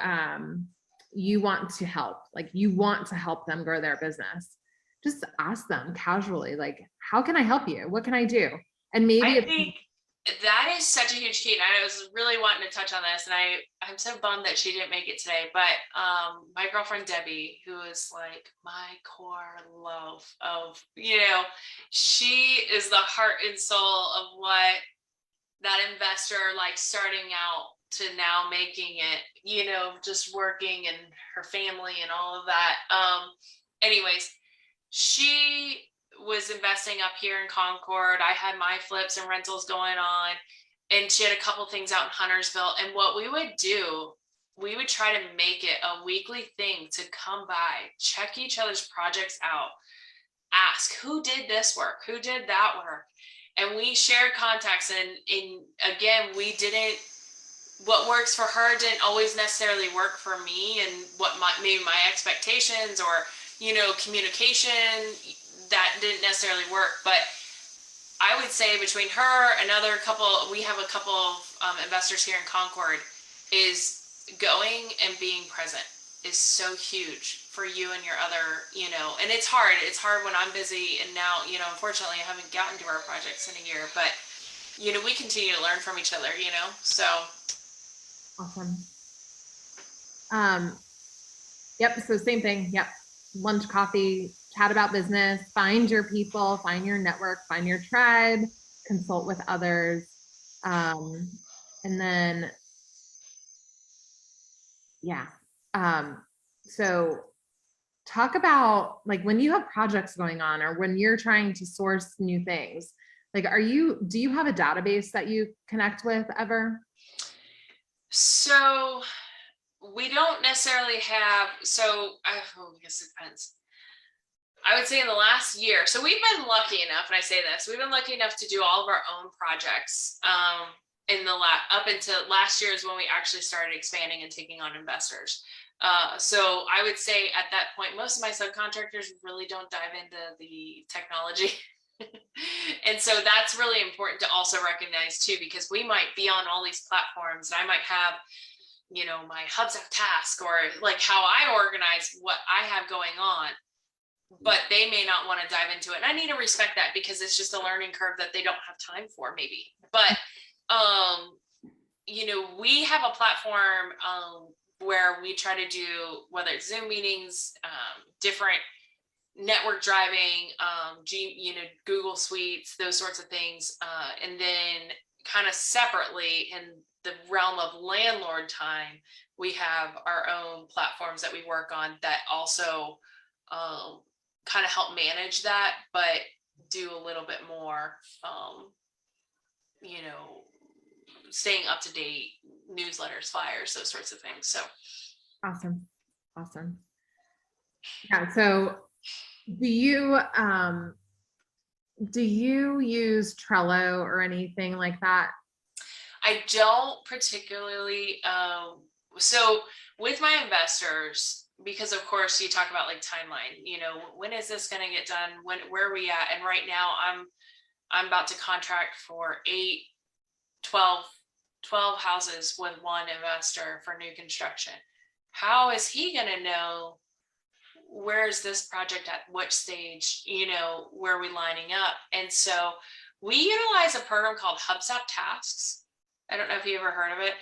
you want to help, like you want to help them grow their business. Just ask them casually, like, how can I help you? What can I do? And maybe I think that is such a huge key. And I was really wanting to touch on this, and I'm so bummed that she didn't make it today. But my girlfriend Debbie, who is like my core love of, she is the heart and soul of what that investor, like starting out to now making it, just working and her family and all of that. Anyways, she was investing up here in Concord. I had my flips and rentals going on, and she had a couple things out in Huntersville. And what we would do, we would try to make it a weekly thing to come by, check each other's projects out, ask who did this work, who did that work. And we shared contacts, and again, what works for her didn't always necessarily work for me, and what maybe my expectations or, communication, that didn't necessarily work. But I would say between her, another couple, we have a couple of investors here in Concord, is going and being present is so huge for you and your other, and it's hard. It's hard when I'm busy, and now, unfortunately I haven't gotten to our projects in a year, but we continue to learn from each other, so. Awesome. Yep. So same thing. Yep. Lunch, coffee, chat about business, find your people, find your network, find your tribe, consult with others. And then, yeah. So talk about like when you have projects going on or when you're trying to source new things, like, do you have a database that you connect with ever? So we don't necessarily have, I guess it depends. I would say in the last year, so we've been lucky enough, and I say this, we've been lucky enough to do all of our own projects up until last year is when we actually started expanding and taking on investors. So I would say at that point, most of my subcontractors really don't dive into the technology. And so that's really important to also recognize too, because we might be on all these platforms and I might have my HubSpot task or like how I organize what I have going on, but they may not want to dive into it. And I need to respect that because it's just a learning curve that they don't have time for maybe. But, we have a platform where we try to do, whether it's Zoom meetings, different network driving, Google Suites, those sorts of things. And then kind of separately in the realm of landlord time, we have our own platforms that we work on that also kind of help manage that, but do a little bit more, staying up to date, newsletters, flyers, those sorts of things. So Awesome. Yeah. So do you use Trello or anything like that? I don't particularly, so with my investors, because of course you talk about like timeline, when is this going to get done? Where are we at? And right now I'm about to contract for 12 houses with one investor for new construction. How is he going to know where's this project at what stage, where are we lining up? And so we utilize a program called HubSpot Tasks. I don't know if you ever heard of it.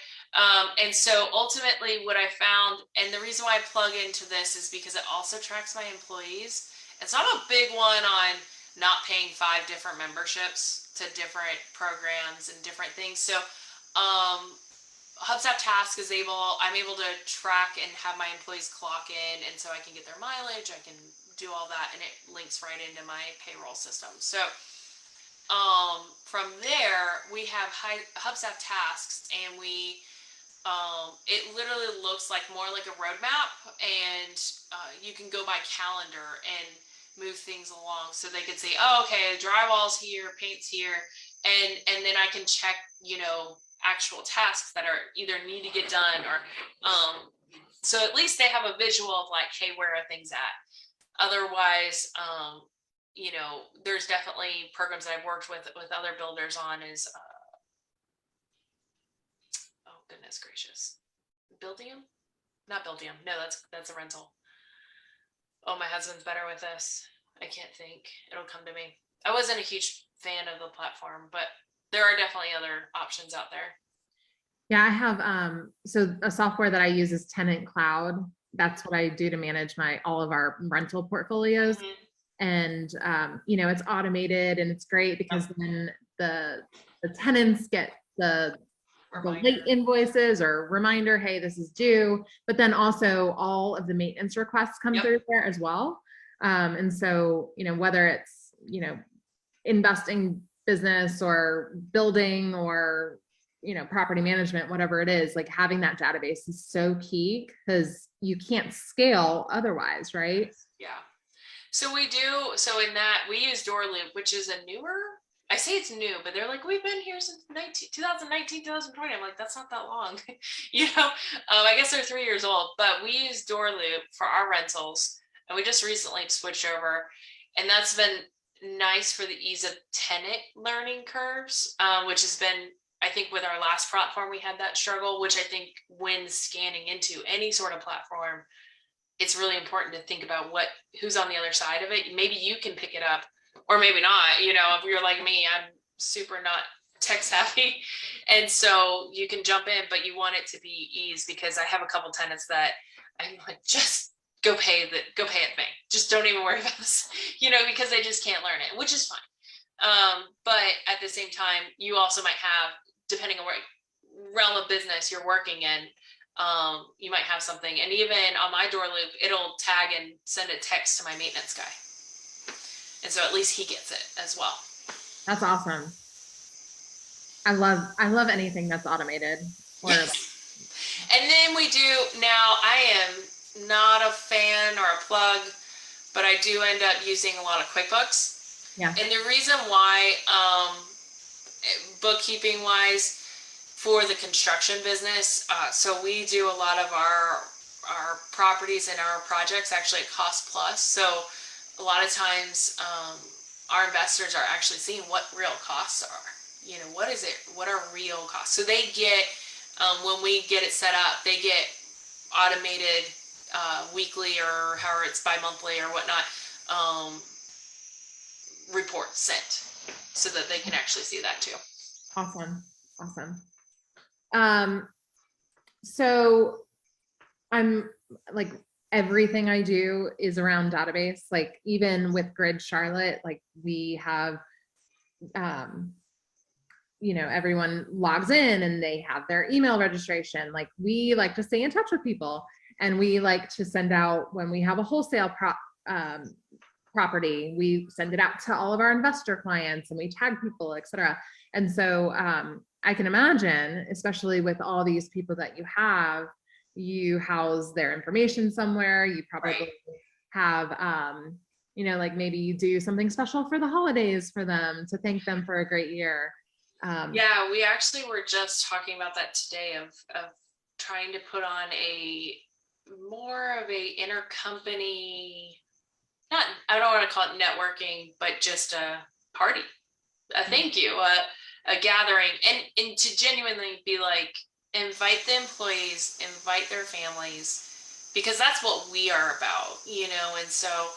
And so ultimately what I found, and the reason why I plug into this is because it also tracks my employees. And so I'm a big one on not paying 5 different memberships to different programs and different things. So HubSpot Task I'm able to track and have my employees clock in, and so I can get their mileage, I can do all that, and it links right into my payroll system. So from there, we have HubSpot Tasks, and it literally looks like more like a roadmap, and you can go by calendar and move things along. So they could say, oh, okay, drywall's here, paint's here, and then I can check, actual tasks that are either need to get done or so at least they have a visual of like, hey, where are things at? Otherwise, there's definitely programs that I've worked with other builders on is oh goodness gracious, Buildium? Not Buildium. No, that's a rental. Oh, my husband's better with this. I can't think. It'll come to me. I wasn't a huge fan of the platform, but there are definitely other options out there. Yeah, I have, so a software that I use is Tenant Cloud. That's what I do to manage all of our rental portfolios. Mm-hmm. And, it's automated and it's great because then the tenants get the late invoices or reminder, hey, this is due, but then also all of the maintenance requests come through there as well. And so, whether it's, investing business or building or, property management, whatever it is, like having that database is so key because you can't scale otherwise, right? Yeah. So in that we use DoorLoop, which is a newer, I say it's new, but they're like, we've been here since 2019, 2020. I'm like, that's not that long. I guess they're 3 years old, but we use DoorLoop for our rentals. And we just recently switched over, and that's been nice for the ease of tenant learning curves, which has been, I think with our last platform, we had that struggle, which I think when scanning into any sort of platform, it's really important to think about who's on the other side of it. Maybe you can pick it up or maybe not, you know, if you're like me, I'm super not tech savvy. And so you can jump in, but you want it to be ease, because I have a couple tenants that I'm like, just go pay at the bank. Just don't even worry about this, you know, because they just can't learn it, which is fine. But at the same time, you also might have, depending on what realm of business you're working in, you might have something. And even on my door loop, it'll tag and send a text to my maintenance guy. And so at least he gets it as well. That's awesome. I love anything that's automated. Or And then we do, now I am not a fan or a plug, but I do end up using a lot of QuickBooks. Yeah. And the reason why, bookkeeping wise, for the construction business, so we do a lot of our properties and our projects actually at cost plus. So a lot of times our investors are actually seeing what real costs are. You know, what are real costs? So they get, when we get it set up, they get automated weekly or however it's bi-monthly or whatnot reports sent, so that they can actually see that too. awesome. So I'm like, everything I do is around database. Like even with Grid Charlotte, like we have, you know, everyone logs in and they have their email registration. Like we like to stay in touch with people, and we like to send out, when we have a wholesale property, we send it out to all of our investor clients and we tag people, etc. And so I can imagine, especially with all these people that you house their information somewhere. You probably have, you know, like maybe you do something special for the holidays for them to thank them for a great year. Yeah, we actually were just talking about that today of trying to put on more of a intercompany, I don't want to call it networking, but just a party, a thank you, a gathering, and to genuinely be like, invite the employees, invite their families, because that's what we are about, you know. And so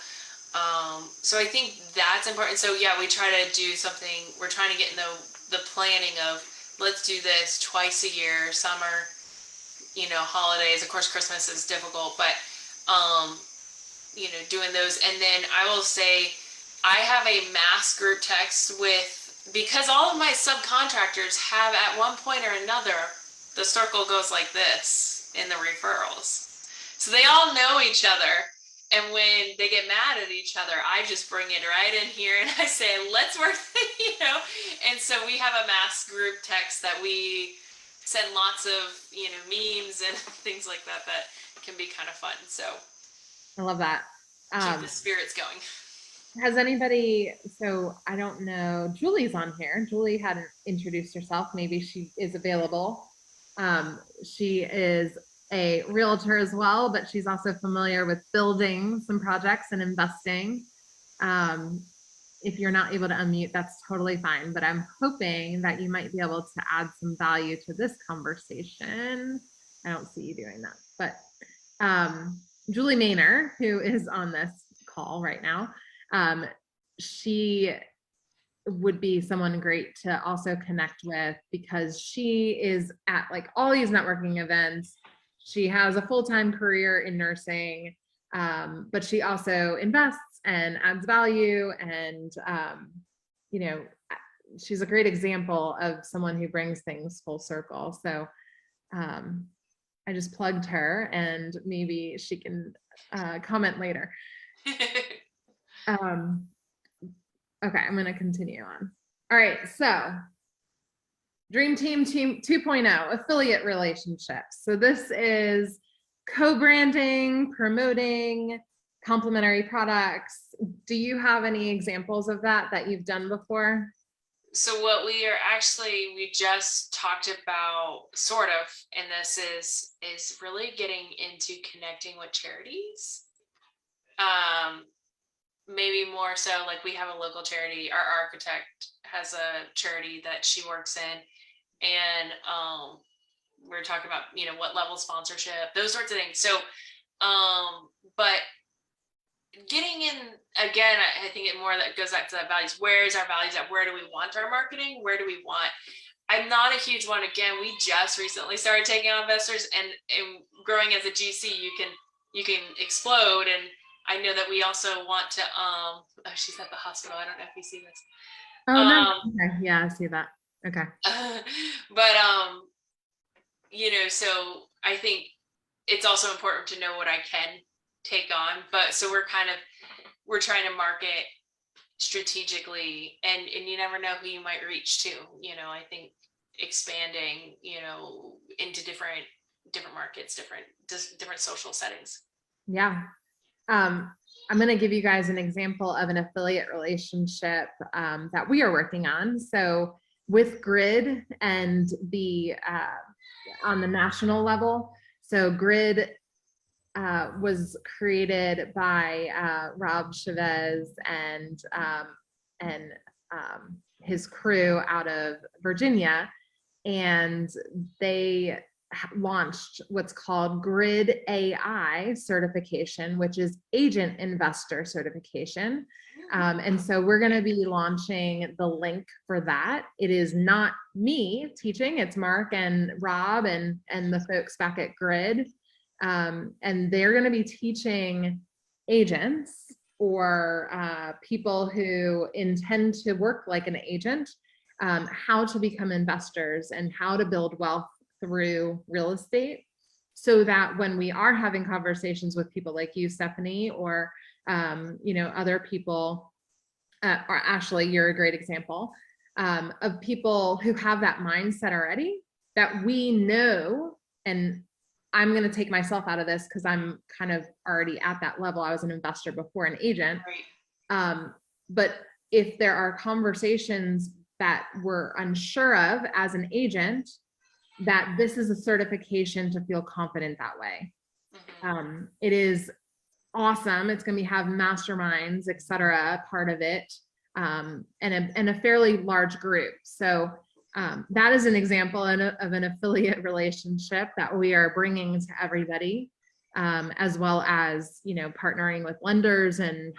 so I think that's important. So yeah, we try to do something, we're trying to get in the planning of, let's do this twice a year, summer, you know, holidays. Of course, Christmas is difficult, but you know, doing those. And then I will say, I have a mass group text because all of my subcontractors have at one point or another, the circle goes like this in the referrals. So they all know each other. And when they get mad at each other, I just bring it right in here and I say, let's work, you know. And so we have a mass group text that we send lots of, you know, memes and things like that can be kind of fun. So I love that. Keep the spirits going. Has anybody, so I don't know, Julie's on here. Julie hadn't introduced herself. Maybe she is available. She is a realtor as well, but she's also familiar with building some projects and investing. If you're not able to unmute, that's totally fine, but I'm hoping that you might be able to add some value to this conversation. I don't see you doing that, but Julie Maynor, who is on this call right now, she would be someone great to also connect with, because she is at like all these networking events. She has a full-time career in nursing, but she also invests and adds value. And, you know, she's a great example of someone who brings things full circle. So I just plugged her, and maybe she can comment later. Okay, I'm going to continue on. All right, so Dream Team 2.0, affiliate relationships. So this is co-branding, promoting complementary products. Do you have any examples of that you've done before? So what we just talked about, sort of, and this is really getting into connecting with charities. maybe more so like we have a local charity, our architect has a charity that she works in, and we're talking about, you know, what level sponsorship, those sorts of things. So but getting in again, I think it more that goes back to that values. Where is our values at? Where do we want our marketing? Where do we want? I'm not a huge one. Again, we just recently started taking on investors, and growing as a GC, you can explode. And I know that we also want to oh, she's at the hospital. I don't know if you see this. Oh, no. Okay. Yeah, I see that. Okay. But you know, so I think it's also important to know what I can take on. But so we're trying to market strategically, and you never know who you might reach to. You know, I think expanding, you know, into different markets, different social settings. Yeah. I'm going to give you guys an example of an affiliate relationship that we are working on. So with Grid and on the national level. So Grid was created by Rob Chavez and his crew out of Virginia, and they launched what's called Grid AI certification, which is agent investor certification. And so we're going to be launching the link for that. It is not me teaching, it's Mark and Rob and the folks back at Grid. And they're going to be teaching agents or people who intend to work like an agent, how to become investors and how to build wealth through real estate, so that when we are having conversations with people like you, Stephanie, or you know, other people, or Ashley, you're a great example of people who have that mindset already, that we know. And I'm going to take myself out of this because I'm kind of already at that level. I was an investor before an agent. Right. But if there are conversations that we're unsure of as an agent, that this is a certification to feel confident that way. Mm-hmm. It is awesome. It's going to have masterminds, et cetera, part of it, and a fairly large group. So that is an example of an affiliate relationship that we are bringing to everybody, as well as, you know, partnering with lenders and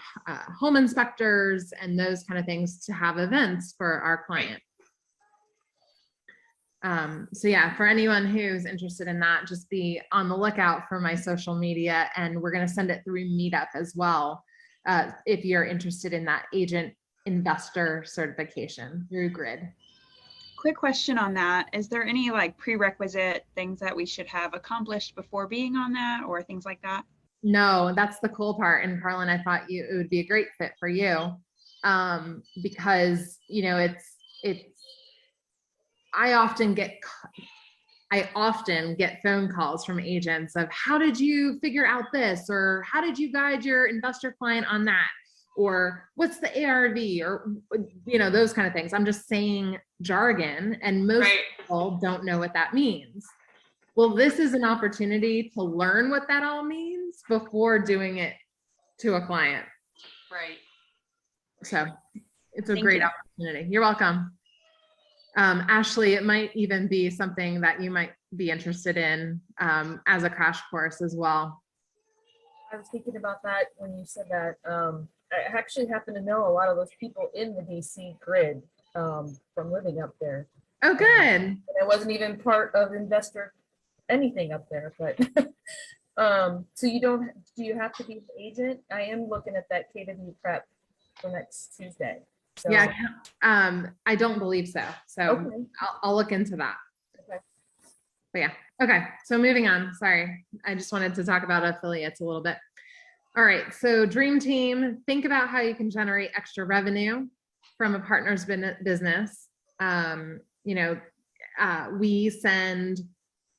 home inspectors and those kind of things to have events for our clients. So yeah, for anyone who's interested in that, just be on the lookout for my social media, and we're going to send it through Meetup as well. If you're interested in that agent investor certification through Grid. Quick question on that. Is there any like prerequisite things that we should have accomplished before being on that, or things like that? No, that's the cool part. And Carlin, I thought it would be a great fit for you, because, you know, I often get phone calls from agents of, how did you figure out this? Or how did you guide your investor client on that? Or what's the ARV? Or, you know, those kind of things. I'm just saying jargon, and most people don't know what that means. Well, this is an opportunity to learn what that all means before doing it to a client. Right. So it's a great opportunity. You're welcome. Ashley, it might even be something that you might be interested in as a crash course as well. I was thinking about that when you said that. I actually happen to know a lot of those people in the DC Grid from living up there. Oh, good. And I wasn't even part of investor anything up there, but so do you have to be an agent? I am looking at that KW prep for next Tuesday. So. Yeah, I don't believe so. So okay. I'll look into that. Okay. But yeah, okay. So moving on. Sorry, I just wanted to talk about affiliates a little bit. All right. So dream team, think about how you can generate extra revenue from a partner's business. You know, we send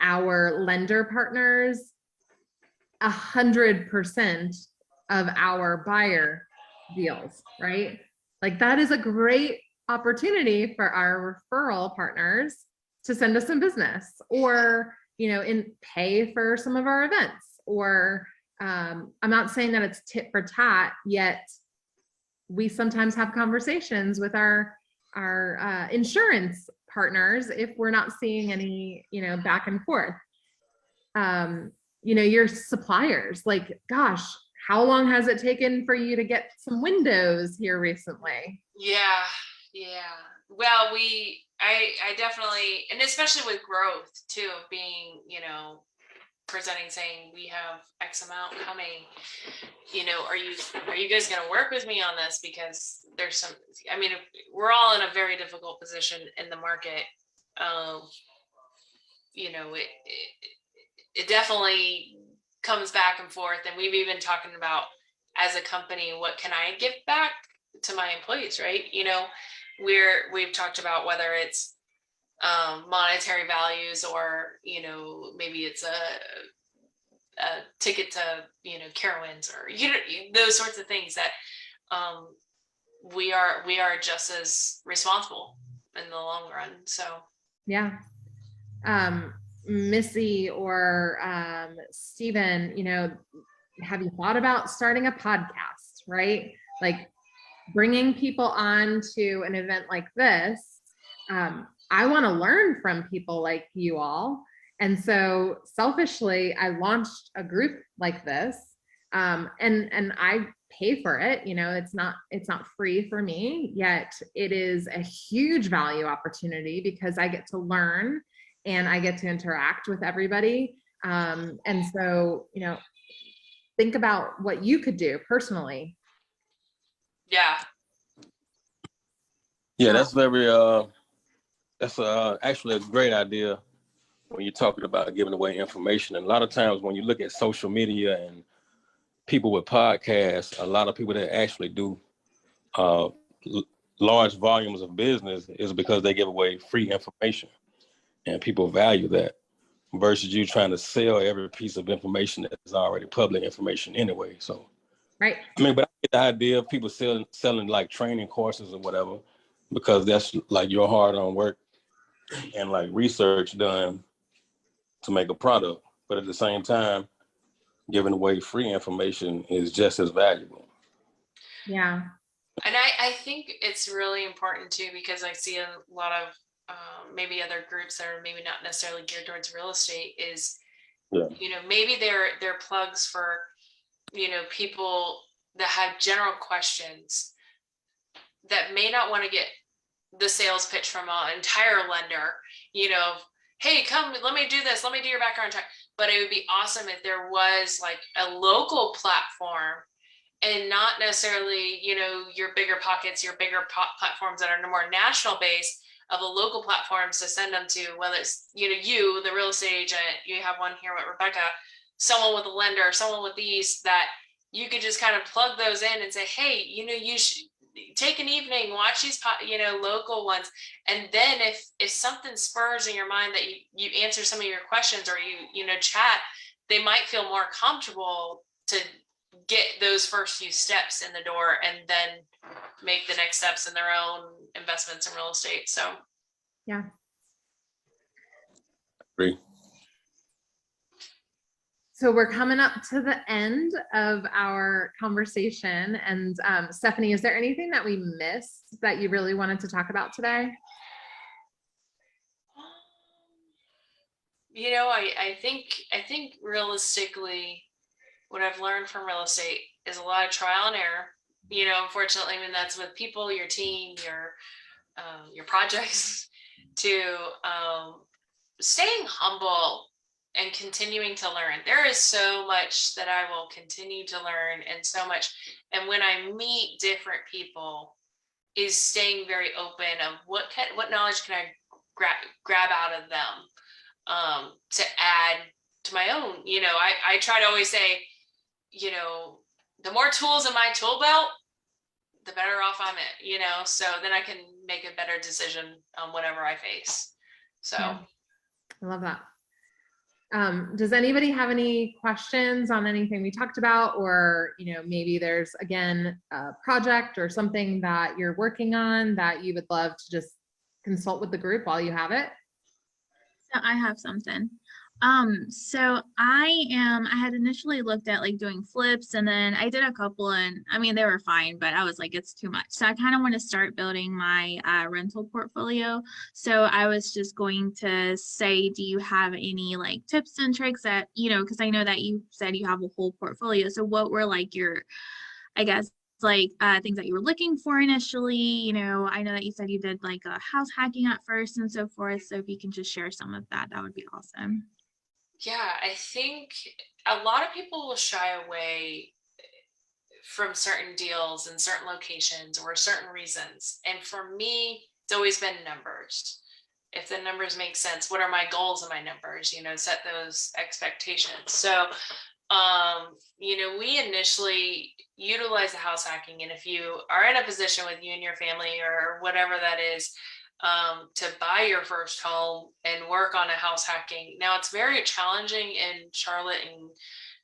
our lender partners 100% of our buyer deals, right? Like that is a great opportunity for our referral partners to send us some business, or, you know, pay for some of our events, or I'm not saying that it's tit for tat, yet we sometimes have conversations with our insurance partners if we're not seeing any, back and forth. Your suppliers, like, gosh, how long has it taken for you to get some windows here recently? Yeah. Well, I definitely, and especially with growth too, of being, presenting saying we have X amount coming, are you guys going to work with me on this? Because there's some, we're all in a very difficult position in the market. It definitely comes back and forth. And we've even talking about, as a company, what can I give back to my employees, right? We've talked about whether it's monetary values, or maybe it's a ticket to Carowinds, or those sorts of things that we are just as responsible in the long run. So yeah. Missy or Stephen, have you thought about starting a podcast, right? Like bringing people on to an event like this. I want to learn from people like you all. And so selfishly, I launched a group like this, and I pay for it. It's not free for me, yet it is a huge value opportunity because I get to learn and I get to interact with everybody. And so, think about what you could do personally. yeah. Yeah, that's actually a great idea when you're talking about giving away information. And a lot of times when you look at social media and people with podcasts, a lot of people that actually do large volumes of business is because they give away free information, and people value that versus you trying to sell every piece of information that is already public information anyway. So, Right. but I get the idea of people selling like training courses or whatever, because that's like your hard-earned work and like research done to make a product. But at the same time, giving away free information is just as valuable. Yeah. And I think it's really important too, because I see a lot of maybe other groups that are maybe not necessarily geared towards real estate is, maybe they're plugs for, people that have general questions that may not want to get the sales pitch from an entire lender, hey, come, let me do this, let me do your background check. But it would be awesome if there was like a local platform, and not necessarily, your bigger pockets, your bigger platforms that are more national based, of a local platforms to send them to, whether it's, you, the real estate agent, you have one here with Rebecca, someone with a lender, someone with these, that you could just kind of plug those in and say, hey, you should take an evening, watch these, local ones. And then if something spurs in your mind that you answer some of your questions, or you chat, they might feel more comfortable to get those first few steps in the door, and then make the next steps in their own investments in real estate. So yeah. Agree. So we're coming up to the end of our conversation. And Stephanie, is there anything that we missed that you really wanted to talk about today? I think realistically, what I've learned from real estate is a lot of trial and error. Unfortunately, when that's with people, your team, your projects, to staying humble and continuing to learn. There is so much that I will continue to learn, and so much. And when I meet different people, is staying very open of what knowledge can I grab out of them, to add to my own. I try to always say, the more tools in my tool belt, the better off I'm at, so then I can make a better decision on whatever I face. So yeah. I love that. Does anybody have any questions on anything we talked about, or, maybe there's, again, a project or something that you're working on that you would love to just consult with the group while you have it? So I have something. So I had initially looked at like doing flips, and then I did a couple, and I mean they were fine, but I was like, it's too much. So I kind of want to start building my rental portfolio. So I was just going to say, do you have any like tips and tricks that, because I know that you said you have a whole portfolio. So what were like your, I guess, like things that you were looking for initially? I know that you said you did like a house hacking at first and so forth. So if you can just share some of that, that would be awesome. Yeah, I think a lot of people will shy away from certain deals in certain locations or certain reasons. And for me, it's always been numbers. If the numbers make sense, what are my goals and my numbers? Set those expectations. So, we initially utilize the house hacking. And if you are in a position with you and your family or whatever that is, to buy your first home and work on a house hacking. Now it's very challenging in Charlotte and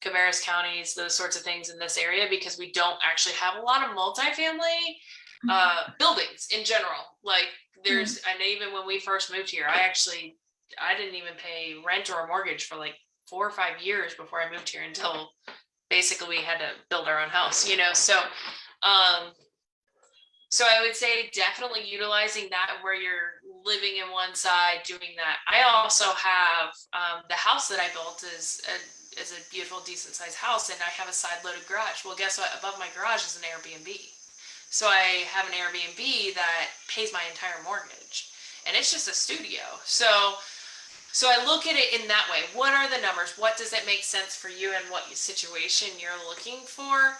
Cabarrus counties, those sorts of things in this area, because we don't actually have a lot of multifamily buildings in general. Like there's, and even when we first moved here, I didn't even pay rent or a mortgage for like 4 or 5 years before I moved here, until basically we had to build our own house, so I would say definitely utilizing that where you're living in one side, doing that. I also have the house that I built is a beautiful, decent sized house, and I have a side loaded garage. Well, guess what? Above my garage is an Airbnb. So I have an Airbnb that pays my entire mortgage, and it's just a studio. So I look at it in that way. What are the numbers? What does it make sense for you and what situation you're looking for?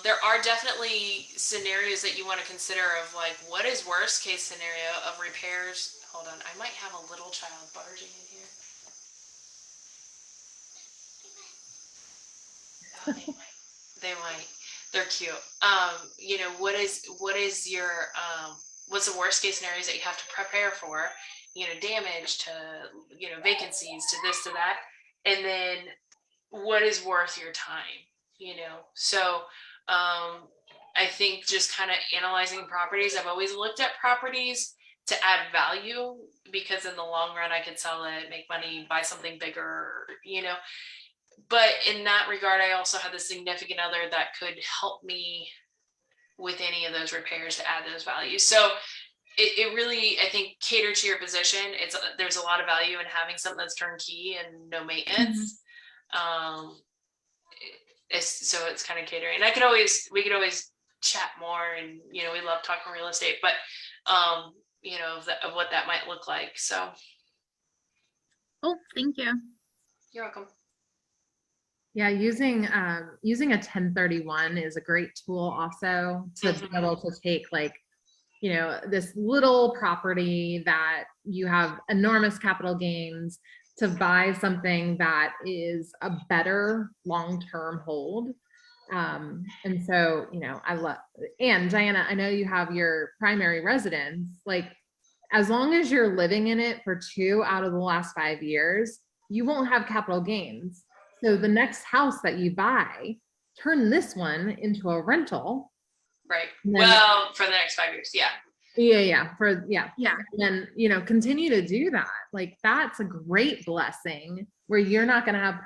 There are definitely scenarios that you want to consider of like, what is worst case scenario of repairs? Hold on, I might have a little child barging in here. Oh, they might. They're cute. What is your what's the worst case scenarios that you have to prepare for? Damage to, vacancies, to this, to that, and then what is worth your time? So I think just kind of analyzing properties. I've always looked at properties to add value, because in the long run I could sell it, make money, buy something bigger, but in that regard, I also have the significant other that could help me with any of those repairs to add those values. So it really, I think, cater to your position. There's a lot of value in having something that's turnkey and no maintenance. So it's kind of catering. And we could always chat more, and we love talking real estate, but of what that might look like. So Oh, thank you. you're welcome. Yeah, using a 1031 is a great tool also to be able to take like, this little property that you have enormous capital gains to buy something that is a better long-term hold. And so, I love, and Diana, I know you have your primary residence, like as long as you're living in it for 2 out of the last 5 years, you won't have capital gains. So the next house that you buy, turn this one into a rental. Right. Then, well, for the next 5 years. Yeah. Yeah. Yeah. And then, continue to do that. Like that's a great blessing where you're not going to have,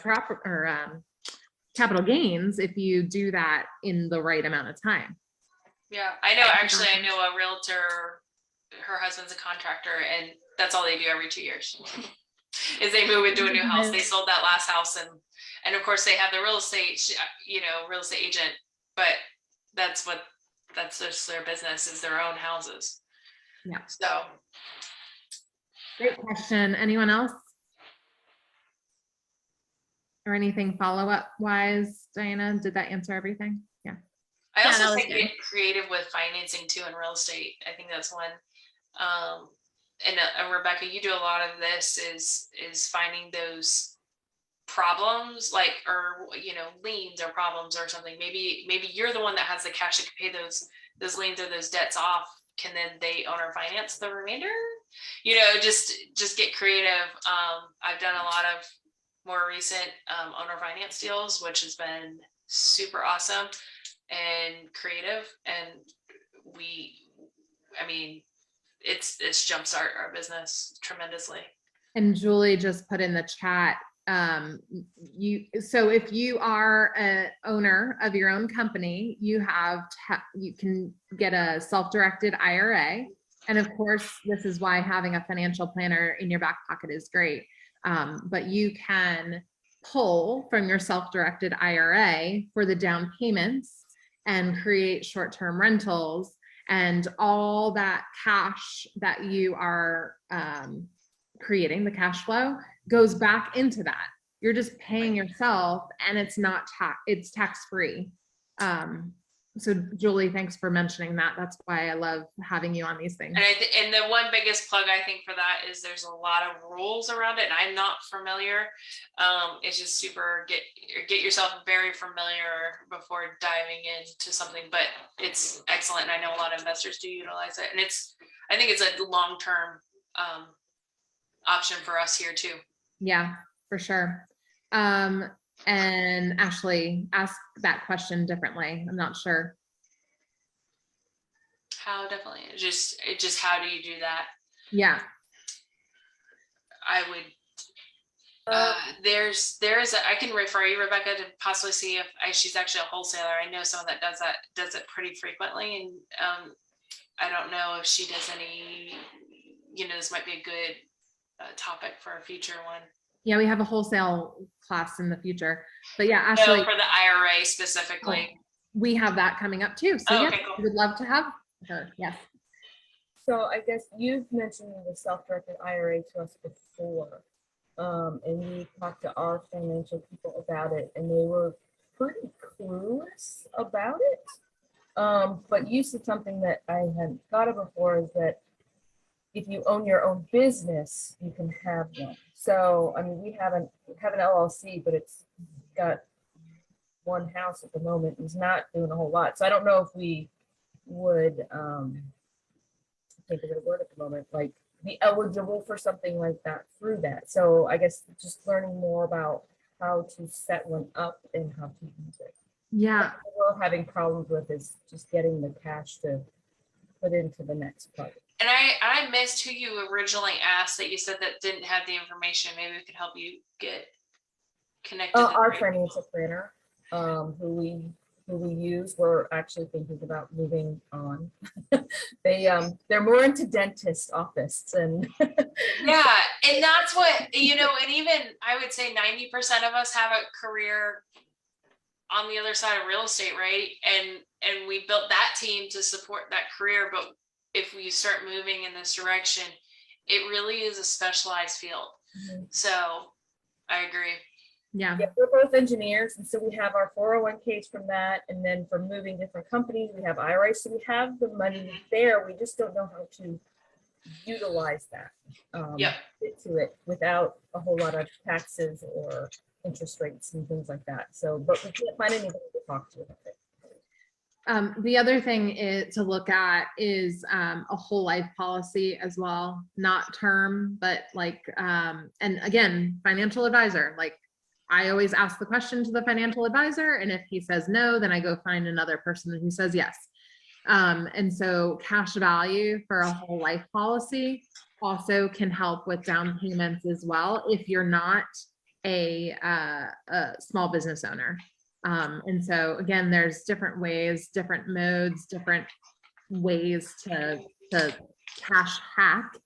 proper or capital gains if you do that in the right amount of time. Yeah. I know a realtor, her husband's a contractor, and that's all they do every 2 years. Is they move into a new house. They sold that last house, and of course they have the real estate agent, but that's just their business, is their own houses. Yeah. So great question. Anyone else? Or anything follow-up wise, Diana? Did that answer everything? Yeah. I also think get creative with financing too in real estate. I think that's one. And Rebecca, you do a lot of this is finding those problems, like, or liens or problems or something. Maybe you're the one that has the cash that can pay those liens or those debts off. Can then they owner finance the remainder? Just get creative. I've done a lot of more recent owner finance deals, which has been super awesome and creative, and it's jumpstart our business tremendously. And Julie just put in the chat, so if you are an owner of your own company, you can get a self-directed IRA. And of course, this is why having a financial planner in your back pocket is great. But you can pull from your self-directed IRA for the down payments and create short-term rentals, and all that cash that you are creating, the cash flow, goes back into that. You're just paying yourself, and it's not it's tax-free. So Julie, thanks for mentioning that. That's why I love having you on these things. And the one biggest plug I think for that is there's a lot of rules around it, and I'm not familiar. It's just super get yourself very familiar before diving into something, but it's excellent. And I know a lot of investors do utilize it, and I think it's a long-term option for us here too. Yeah, for sure. And Ashley, ask that question differently. I'm not sure. How definitely just how do you do that? Yeah. I would I can refer you, Rebecca, to possibly see if she's actually a wholesaler. I know someone that does it pretty frequently, and I don't know if she does any, this might be a good topic for a future one. Yeah, we have a wholesale class in the future, but yeah, Ashley, for the IRA specifically. We have that coming up too. So okay, yeah, cool. we would love to have her. Yes. So I guess you've mentioned the self-directed IRA to us before, and we talked to our financial people about it, and they were pretty clueless about it. But you said something that I hadn't thought of before, is that if you own your own business, you can have one. So, I mean, we have an LLC, but it's got one house at the moment. It's not doing a whole lot. So I don't know if we would, think of a word at the moment, like be eligible for something like that through that. So I guess just learning more about how to set one up and how to use it. Yeah. What we're having problems with is just getting the cash to put into the next project. And I missed who you originally asked that you said that didn't have the information. Maybe we could help you get connected. Our financial planner, who we use. We're actually thinking about moving on. They're more into dentist office and yeah, and that's what, and even I would say 90% of us have a career on the other side of real estate, right? And we built that team to support that career, but if we start moving in this direction, it really is a specialized field. Mm-hmm. So I agree. Yeah, we're both engineers, and so we have our 401ks from that, and then for moving different companies, we have IRAs. So we have the money there. We just don't know how to utilize that to it without a whole lot of taxes or interest rates and things like that. So, but we can't find anybody to talk to about it. The other thing to look at is a whole life policy as well, not term, but like, and again, financial advisor. Like, I always ask the question to the financial advisor, and if he says no, then I go find another person who says yes. And so cash value for a whole life policy also can help with down payments as well if you're not a small business owner. And so again, there's different ways, different modes, different ways to cash hack.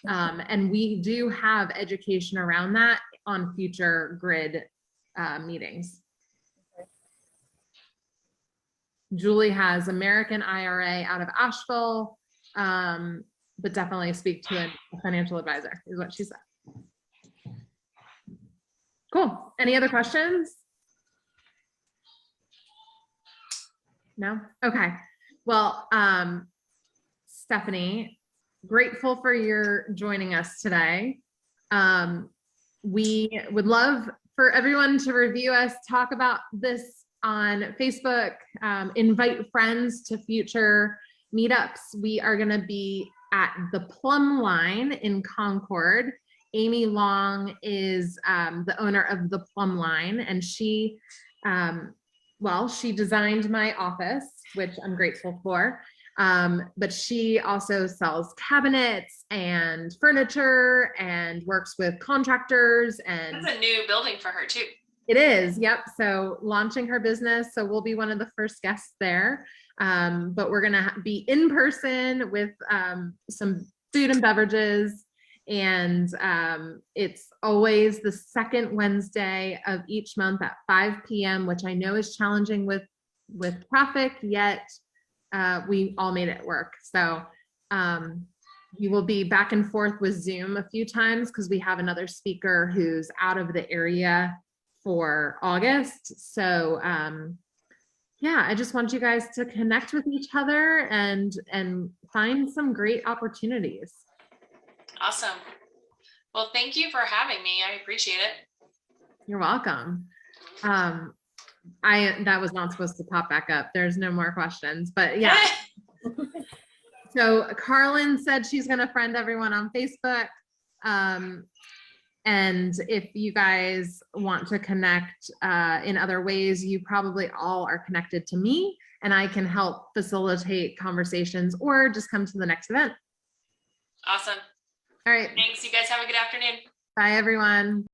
And we do have education around that on future grid meetings. Okay. Julie has American IRA out of Asheville, but definitely speak to a financial advisor is what she said. Cool. Any other questions? No? Okay. Well, Stephanie, grateful for your joining us today. We would love for everyone to review us, talk about this on Facebook, invite friends to future meetups. We are going to be at the Plumb Line in Concord. Amy Long is the owner of the Plumb Line, and she designed my office, which I'm grateful for. But she also sells cabinets and furniture and works with contractors, and That's a new building for her too. it is. Yep. So launching her business. So we'll be one of the first guests there. But we're going to be in person with some food and beverages. And it's always the second Wednesday of each month at 5 p.m., which I know is challenging with traffic, yet we all made it work. So you will be back and forth with Zoom a few times because we have another speaker who's out of the area for August. So yeah, I just want you guys to connect with each other and find some great opportunities. Awesome. Well, thank you for having me. I appreciate it. You're welcome. That was not supposed to pop back up. There's no more questions, but yeah. So Carlin said she's going to friend everyone on Facebook. And if you guys want to connect in other ways, you probably all are connected to me, and I can help facilitate conversations or just come to the next event. Awesome. All right. Thanks. You guys have a good afternoon. Bye, everyone.